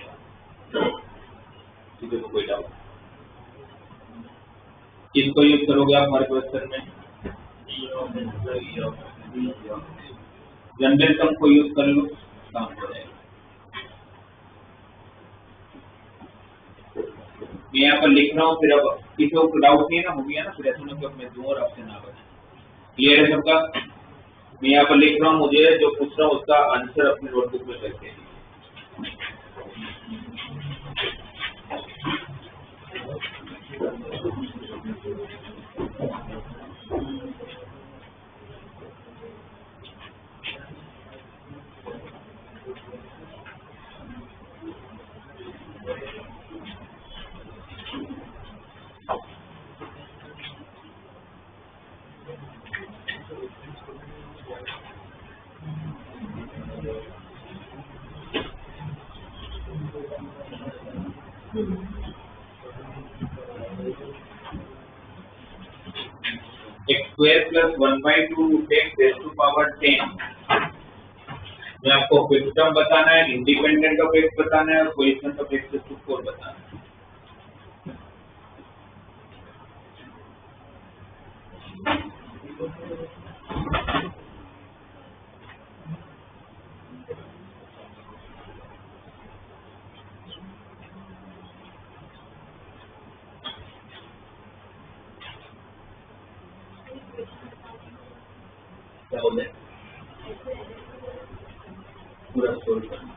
किसी को कोई डाउट? किसको यूज करोगे आप हमारे क्वेश्चन में? जनरल टर्म को यूज कर लो, काम हो जाएगा। मैं यहाँ पर लिख रहा हूँ, फिर अब किसी को डाउट नहीं है ना, हो गया ना, फिर ऐसा ना कि मैं दूं और आपसे ना बने। क्लियर है सबका? मैं यहाँ पर लिख रहा हूँ, मुझे जो पूछ रहा हूँ उसका आंसर अपने नोटबुक में करके x² + 1/2 x raised to power 10। मैं आपको फिफ्थ टर्म बताना है, इंडिपेंडेंट ऑफ एक्स बताना है और coefficient of x raised to 4 बताना है। क्या बोले? पूरा सोल्व करना।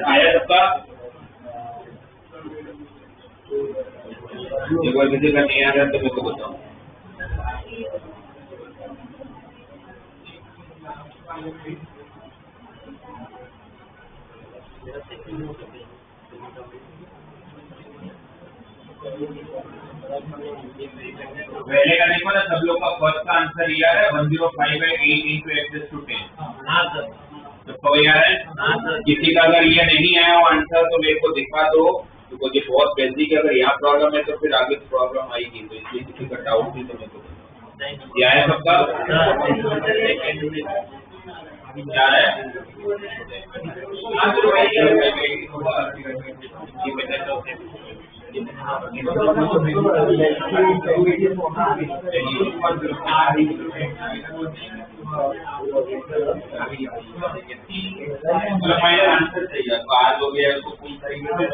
आया सबका? एक बार किसी का नहीं आ रहा तो मेरे को बताओ। पहले का देखो ना, सब लोग का फर्स्ट का आंसर ये आ रहा है 105/8 into x to 10। हाँ सर, सबको ये आ रहा है? हाँ सर। किसी का अगर ये नहीं आया वो आंसर तो मेरे को दिखा दो, क्योंकि ये बहुत बेसिक है। अगर यहाँ प्रॉब्लम है तो फिर आगे प्रॉब्लम आएगी, तो इसलिए किसी का डाउट भी तो मेरे को ये आया सबका? क्या है? आंसर चाहिए आज हो गया उसको पूरी तरीके से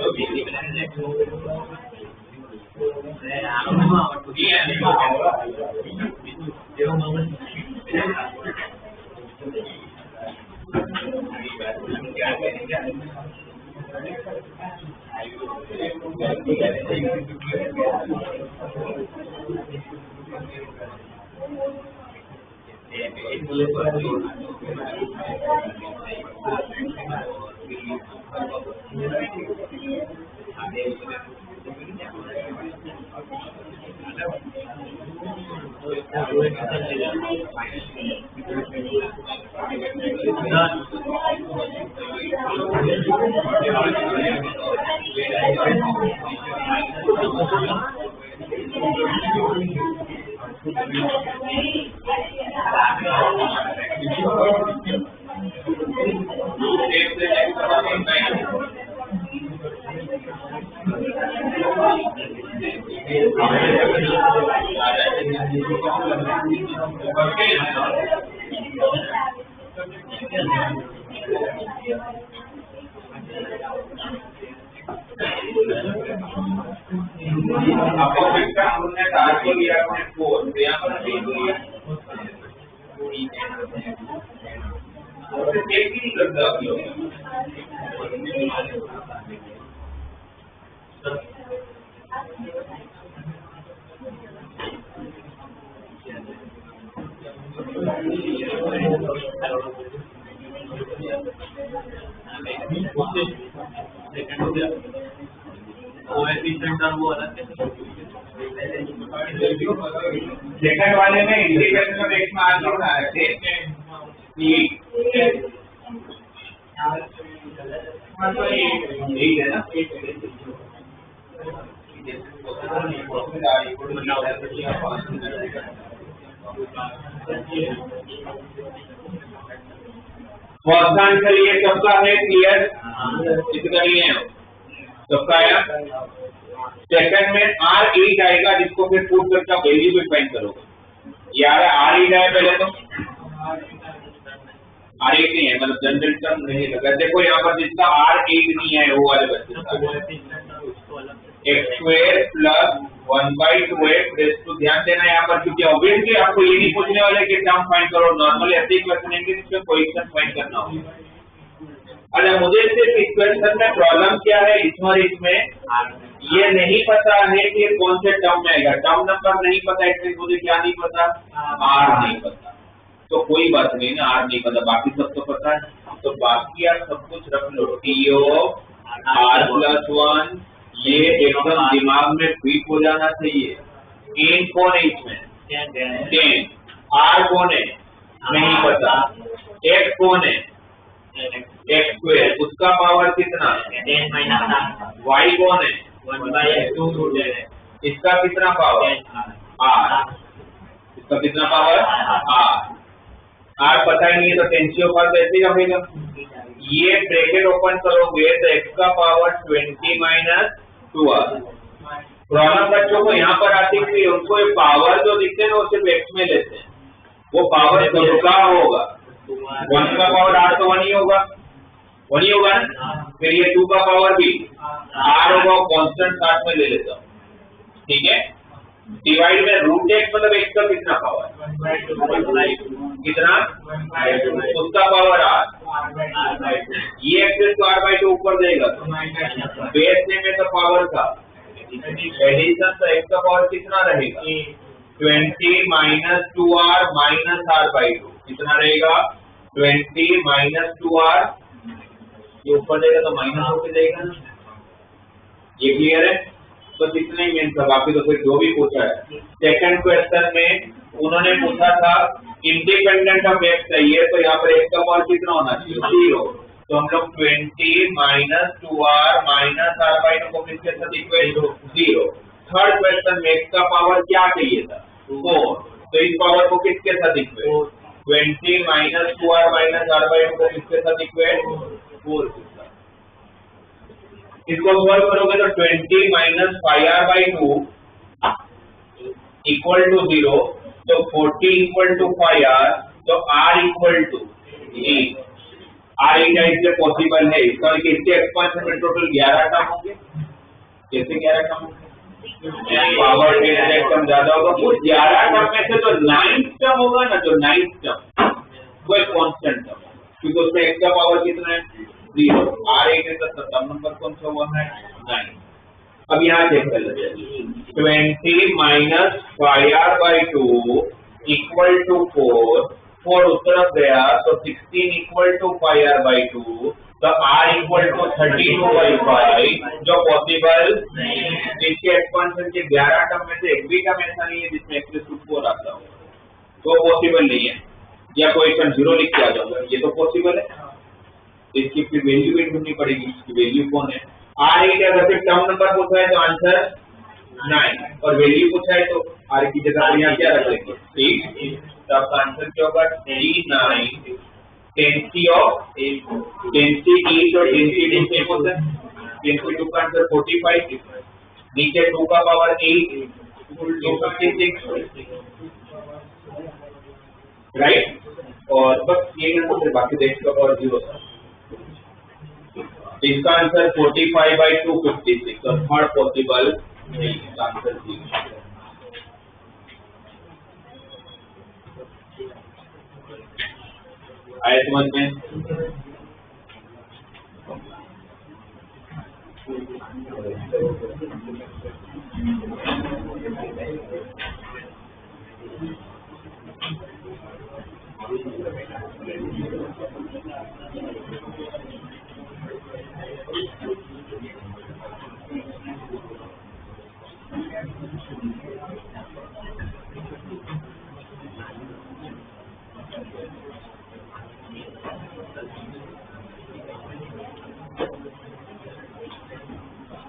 आपको फिक्स हमने आज को लिया अपने 4 तो यहाँ पर 3 लिया और फिर एक ही नहीं करता आप लोग। सेकंड वाले में इंडिकेशन में एक में आज होना है यही है ना। फर्स्ट आंसर ये सबका है, क्लियर, इसका नहीं है सबका आया। सेकंड में R8 आएगा जिसको फिर पुट करके वैल्यू भी फाइंड करोगे। यार R8 आया पहले तो R8 नहीं है, मतलब जनरल टर्म नहीं लगा। देखो यहाँ पर जिसका R8 नहीं है वो वाले बच्चे x स्क्वायर प्लस 1/2x। ध्यान देना यहाँ पर, क्योंकि ऑब्वियसली आपको ये नहीं पूछने वाले कि टर्म फाइंड करो, नॉर्मली ऐसे ही क्वेश्चन है जिसमें कोएफिशिएंट फाइंड करना होगा। अच्छा, मुझे सिर्फ इस क्वेश्चन में प्रॉब्लम क्या है, इसमें और इसमें ये नहीं पता है कि कौन से टर्म में आएगा। टर्म नंबर नहीं पता, इसलिए मुझे क्या नहीं पता, R नहीं पता। तो कोई बात नहीं ना, R नहीं पता, बाकी सब तो पता है। तो बाकी आप सब कुछ रख लो, TO R+1, ये एकदम दिमाग में फिट हो जाना चाहिए। n कौन है इसमें, 10। R कौन है नहीं पता। x कौन है, x स्क्वायर, उसका पावर कितना, 10 - y कौन है, 1/2। इसका कितना पावर, r, इसका कितना पावर, r पता ही नहीं है तो टेंसियो पावर कैसे रहेगा। ये ब्रैकेट ओपन करोगे तो x का पावर 20 - 2r। प्रॉब्लम बच्चों को यहाँ पर आती है, उनको ये पावर जो दिखते हैं ना वो सिर्फ x में लेते हैं, वो पावर सबका होगा। 1 का पावर r तो 1 ही होगा, 1 ही होगा ना। फिर ये 2 का पावर भी r होगा, कांस्टेंट साथ में ले लेता हूँ, ठीक है। डिवाइड में √x मतलब x का कितना पावर, कितना, उसका पावर r। ये एक्सेस तो r/2 ऊपर देगा, बेस में तो पावर का एडिशन, तो x का पावर कितना रहेगा, 20 - 2r - r/2 कितना रहेगा, 20 - 2r। ये ऊपर देगा तो माइनस होके जाएगा ना, ये क्लियर है। तो कितना ही मेन था, बाकी तो फिर जो भी पूछा है। सेकंड क्वेश्चन में उन्होंने पूछा था इंडिपेंडेंट ऑफ x चाहिए, तो यहाँ पर x का पावर कितना होना चाहिए, 0। तो हम लोग 20 - 2r - r/2 को किसके साथ इक्वेट, 0। थर्ड क्वेश्चन में x का पावर क्या चाहिए था, 4। तो इस पावर को किसके साथ इक्वेट, 20 - 2r - r/2 को किसके साथ इक्वेट, 4 के साथ। इसको सॉल्व करोगे तो 20 - 5r/2 इक्वल टू 0। तो 40 इक्वल टू 5r, तो r इक्वल टू 8। r 8 इसलिए पॉसिबल है। इसका इसके एक्सपेंशन में टोटल 11 टर्म होंगे। कैसे 11 टर्म होंगे, पावर 10 टर्म ज्यादा होगा। उस 11 टर्म में से जो 9th टर्म होगा ना, जो 9th टर्म वो एक कांस्टेंट टर्म, क्योंकि उसमें x का पावर कितना है, 0। r8 है तो टर्म नंबर कौन सा हुआ है, 9। अब यहाँ चेक कर लेते हैं, 20 - 5r/2 इक्वल टू 4 उस तरफ गया तो 16 इक्वल टू 5r/2, तो r इक्वल टू 32/5, जो पॉसिबल इसके एक्सपेंशन के 11 टर्म में से एक भी टर्म ऐसा नहीं है जिसमें x⁴ आता हो, तो पॉसिबल नहीं है। या क्वेश्चन 0 लिख के आ जाऊंगा, ये तो पॉसिबल है। इसकी फिर वैल्यू भी ढूंढनी पड़ेगी, इसकी वैल्यू कौन है, r8। अगर फिर टर्म नंबर पूछा है तो आंसर 9, और वैल्यू पूछा है तो r की जगह पर यहाँ क्या रख लेंगे, 8। तो आपका आंसर क्या होगा, 39। 10c ऑफ 10c each और 10c 2 सेम होता है, 10c2 का आंसर 45। नीचे 2 का पावर 8 तो 56, राइट। और बस ये आंसर, बाकी देख का पावर 0 था। इसका आंसर 45/2 56, और थर्ड पॉसिबल नहीं, आंसर 0। आए समझ में,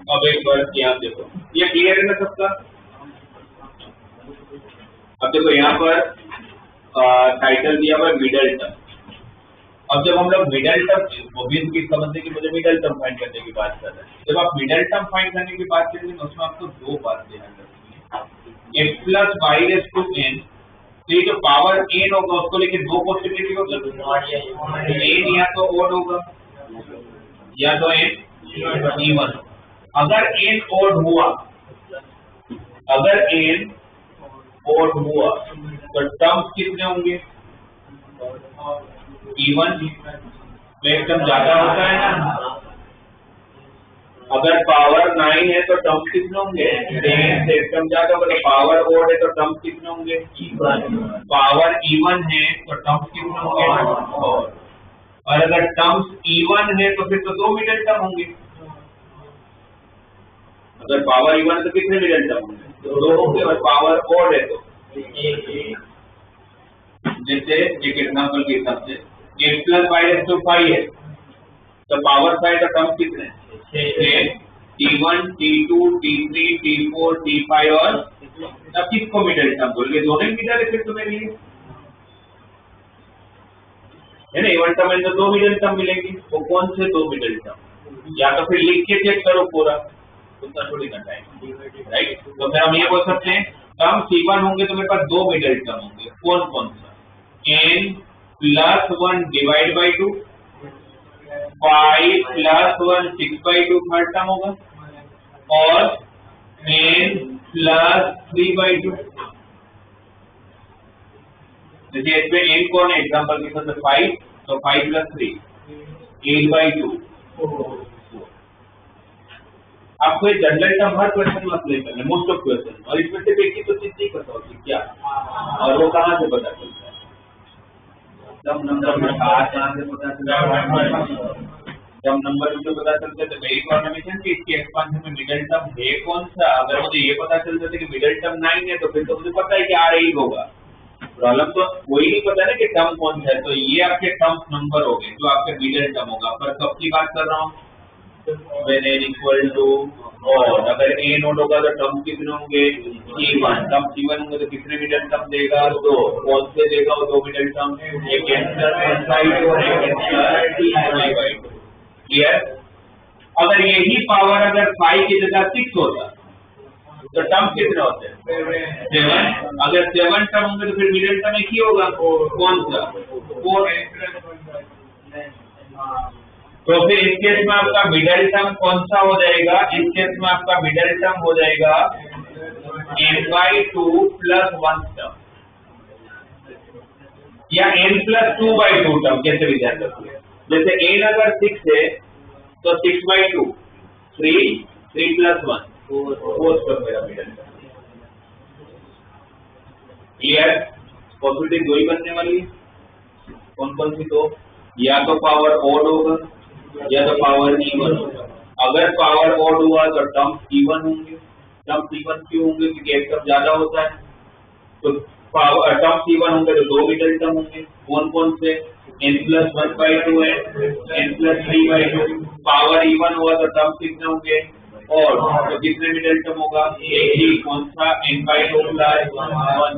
अब एक बार यहाँ देखो, ये क्लियर है ना सबका? अब देखो यहाँ पर टाइटल दिया हुआ है मिडल टर्म। अब जब हम लोग मिडल टर्म ऑब्वियसली समझते कि मुझे मिडल टर्म फाइंड करने की बात कर रहे हैं, जब आप मिडल टर्म फाइंड करने की बात करेंगे तो उसमें आपको दो बात ध्यान रखनी है। x plus y raise to n, तो ये जो पावर एन होगा उसको लेके दो पॉसिबिलिटी होगी, एन या तो ओड होगा या तो एन इवन। अगर एन ओड हुआ, अगर एन ओड हुआ तो टर्म्स कितने होंगे? इवन। तो एक टर्म ज्यादा होता है ना। अगर पावर 9 है तो टर्म्स कितने होंगे? 10 से एक टर्म ज्यादा होगा। तो पावर ओड है तो टर्म्स कितने होंगे? पावर इवन है तो टर्म्स कितने होंगे? और अगर टर्म्स इवन है तो फिर तो दो मिडल टर्म होंगे। अगर पावर इवन है तो कितने मिडल टर्म होंगे? दो होंगे। और पावर ओड है तो जैसे एक एग्जांपल के हिसाब से x plus y raise to 5 है तो पावर 5 का टर्म कितने? T1, T2, T3, T4, T5 और अब किसको मिडल टर्म बोलेंगे? दोनों ही मिडल है फिर तो मेरे लिए, है ना? इवन टर्म में तो दो मिडल टर्म मिलेंगे। वो कौन से दो मिडल टर्म? या तो फिर लिख के चेक करो पूरा, उतना थोड़ी ना टाइम, राइट? तो फिर हम ये बोल सकते हैं टर्म C1 होंगे तो मेरे पास दो मिडल टर्म होंगे। कौन कौन सा? n plus 1 divide by 2, 5 plus 1 6/2 third term होगा, और n प्लस 3/2। जैसे इसमें n कौन है? एग्जाम्पल के साथ 5, तो 5 प्लस 3 8/2। आपको ये जनरल टर्म हर क्वेश्चन में अप्लाई करना है, मोस्ट ऑफ क्वेश्चन, और इसमें से एक ही तो चीज नहीं पता होती क्या, और वो कहाँ से पता चलता है? जब नंबर में कहाँ से पता चलता है? जब नंबर मुझे पता चलता है तो मेरी कॉन्फर्मेशन की इसके एक्सपेंशन में मिडिल टर्म है कौन सा। अगर मुझे ये पता चल जाता है कि मिडिल टर्म 9 है तो फिर तो मुझे पता है कि R8 होगा। प्रॉब्लम तो वही नहीं पता ना कि टर्म कौन सा है। तो ये आपके टर्म्स नंबर हो गए जो आपके मिडिल टर्म होगा। पर कब की बात कर रहा हूँ? when n इक्वल टू, और अगर a नोट होगा तो टर्म कितने होंगे? C1। टर्म C1 होंगे तो कितने मिडिल टर्म देगा? दो। कौन से देगा वो दो मिडिल टर्म? एक n प्लस 1/2 और एक n प्लस 3/2। क्लियर? अगर यही पावर अगर 5 की जगह 6 होता तो टर्म कितने होते हैं? 7। अगर 7 टर्म होंगे तो फिर मिडिल टर्म एक ही होगा। कौन सा? 4। तो फिर इस केस में आपका मिडिल टर्म कौन सा हो जाएगा? इस केस में आपका मिडिल टर्म हो जाएगा n/2 प्लस 1 टर्म, या n प्लस 2/2 टर्म। कैसे विचार करते हैं? जैसे n अगर 6 है तो 6/2, 3 प्लस 1 4 टर्म मेरा मिडिल टर्म। क्लियर? पॉसिबिलिटी दो ही बनने वाली है। कौन कौन सी दो? या तो पावर ओड होगा या तो पावर इवन होगा। अगर पावर ओड हुआ तो टर्म इवन होंगे। टर्म इवन क्यों होंगे? क्योंकि एक टर्म ज्यादा होता है। तो पावर टर्म इवन होंगे तो दो मिडिल टर्म होंगे। कौन कौन से? n प्लस 1/2 है, n प्लस 3/2। पावर इवन हुआ तो टर्म कितने होंगे? और तो कितने मिडिल टर्म होगा? एक ही। कौन सा? n/2 plus 1।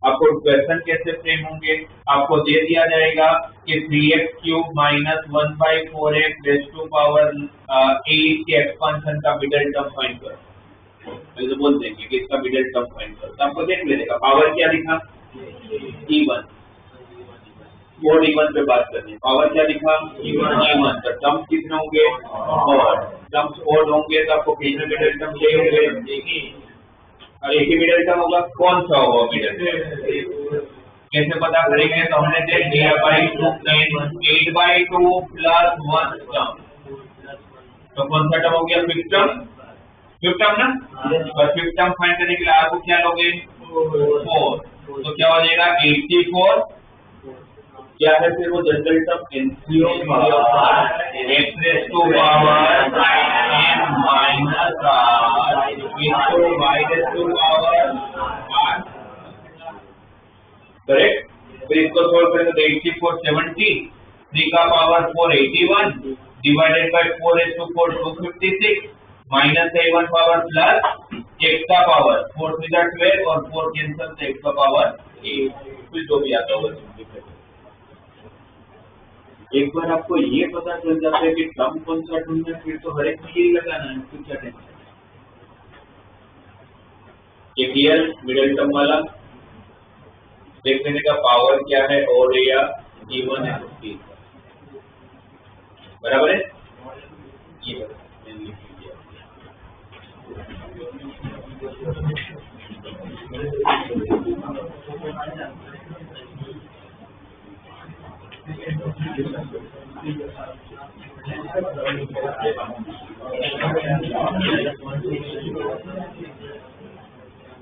आपको क्वेश्चन कैसे फ्रेम होंगे? आपको दे दिया जाएगा कि 3x³ minus 1/4x rays to power 8 के एक्सपेंशन का मिडिल टर्म फाइंड करो। तो बोल देंगे कि इसका मिडिल टर्म फाइंड करो। तो आपको देख लेने का पावर क्या लिखा? इवन। ओड इवन पे बात करनी है। पावर क्या लिखा? इवन। तो टर्म्स कितने होंगे? और टर्म्स ओड होंगे तो आपको कितने मिडिल टर्म चाहिए होंगे? और एक ही मिडिल टर्म होगा। कौन सा होगा मिडिल टर्म? कैसे पता करेंगे? तो हमने देख लिया 8/2 प्लस 1 टर्म। तो कौन सा टर्म हो गया? Fifth term. फिफ्थ टर्म ना? और फिफ्थ टर्म फाइंड करने के लिए आपको क्या लोगे? 4। तो क्या हो जाएगा? 84। क्या है फिर वो general term? NCO x raise to power n minus r into y raise to power r। Correct? फिर इसको सोल्व करें तो 8470, 3 का power 4 81 divided by 4 is to 4 256 minus 1 power plus x का पावर 4 3 जा 12 और 4 कैंसिल से x का पावर 8, फिर जो भी आता होगा सिंपलीफाई। एक बार आपको ये पता चल जाता है कि टर्म कौन सा ढूंढना है, फिर तो हर एक में यही लगाना है, फिर क्या टेंशन। KPL मिडिल टर्म वाला देख लेने का पावर क्या है और या इवन है उसकी बराबर है ये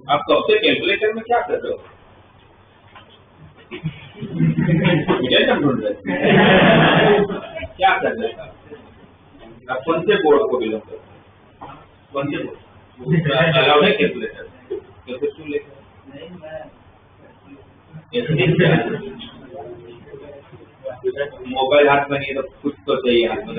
आप कब से कैलकुलेटर में क्या कर रहे हो? ढूंढ रहे क्या कर रहे हैं आप? कौन से बोर्ड को बिलोंग करते हैं? कौन से बोर्ड अलाउड है कैलकुलेटर? कैसे क्यों लेकर मोबाइल हाथ में नहीं है तो कुछ तो चाहिए हाथ में।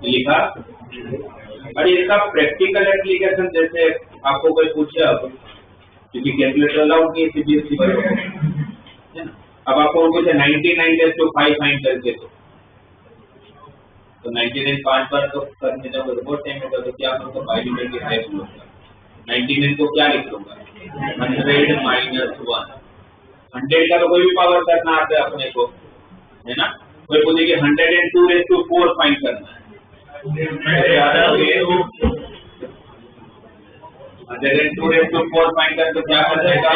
लिखा और इसका प्रैक्टिकल एप्लीकेशन जैसे आपको कोई पूछे अब क्योंकि कैलकुलेटर अलाउड नहीं है सीबीएसई वालों को, अब आपको पूछे 99 फाइंड करके तो 99 5 बार तो करने जब बहुत टाइम होगा तो क्या करूँगा बाई डिवाइड के हाइस्ट लूंगा 99 को क्या लिख लूंगा 100 माइनस 1 100 का तो कोई भी पावर करना आता है अपने को है ना। कोई बोले कि 102 raised to 4 फाइंड करना है 102 raised to 4 फाइंड कर तो क्या कर जाएगा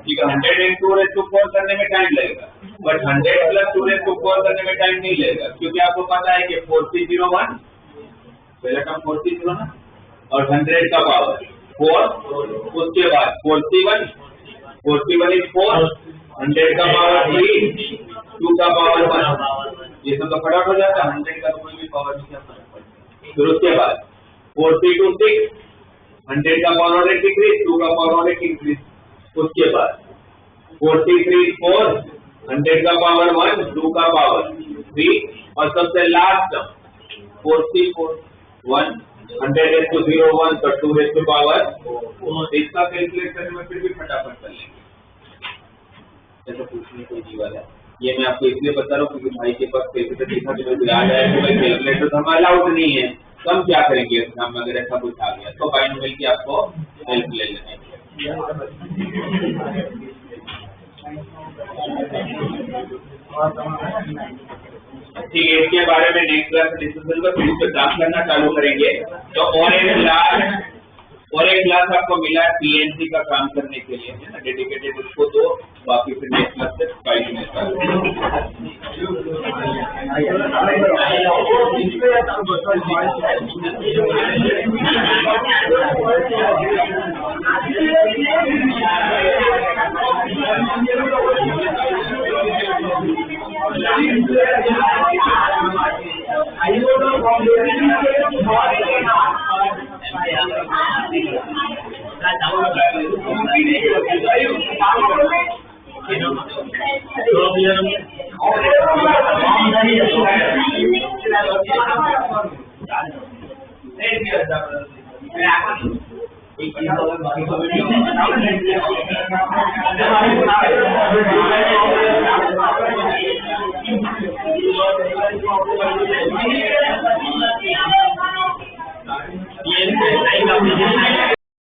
ठीक है 102 raised to 4 करने में टाइम लगेगा बट 100 प्लस 2 raised to 4 करने में टाइम नहीं लगेगा क्योंकि आपको पता है कि 4301 पहला टर्म 43 ना और 100 का पावर 4 उसके बाद 41 is 4 100 का पावर 3 2 का पावर 1 ये सब तो फटाफट हो जाता है 100 का कोई भी पावर नहीं क्या फर्क पड़ता। फिर उसके बाद 436 100 का पावर 1 डिक्रीज 2 का पावर 1 इंक्रीज उसके बाद 434 100 का पावर 1 2 का पावर 3 और सबसे लास्ट 44 1 100 raised to 0 1 तो 2 raised to पावर इसका कैलकुलेट करने में फिर भी फटाफट कर लेंगे ऐसा पूछने कोई जीवन है। ये मैं आपको इसलिए बता रहा हूँ क्योंकि भाई के पास कैलकुलेटर देखा कि मुझे याद आया कि भाई कैलकुलेटर तो हमारा अलाउड नहीं है तो हम क्या करेंगे एग्जाम में अगर ऐसा कुछ आ गया तो बाइनोमियल की आपको हेल्प ले लेना ठीक है। इसके बारे में नेक्स्ट क्लास में डिस्कस करूंगा फिर इसको काम करना चालू करेंगे। तो और एक क्लास आपको मिला है पीएनसी का काम करने के लिए है ना डेडिकेटेड उसको तो बाकी फिर नेक्स्ट क्लास से गाइड में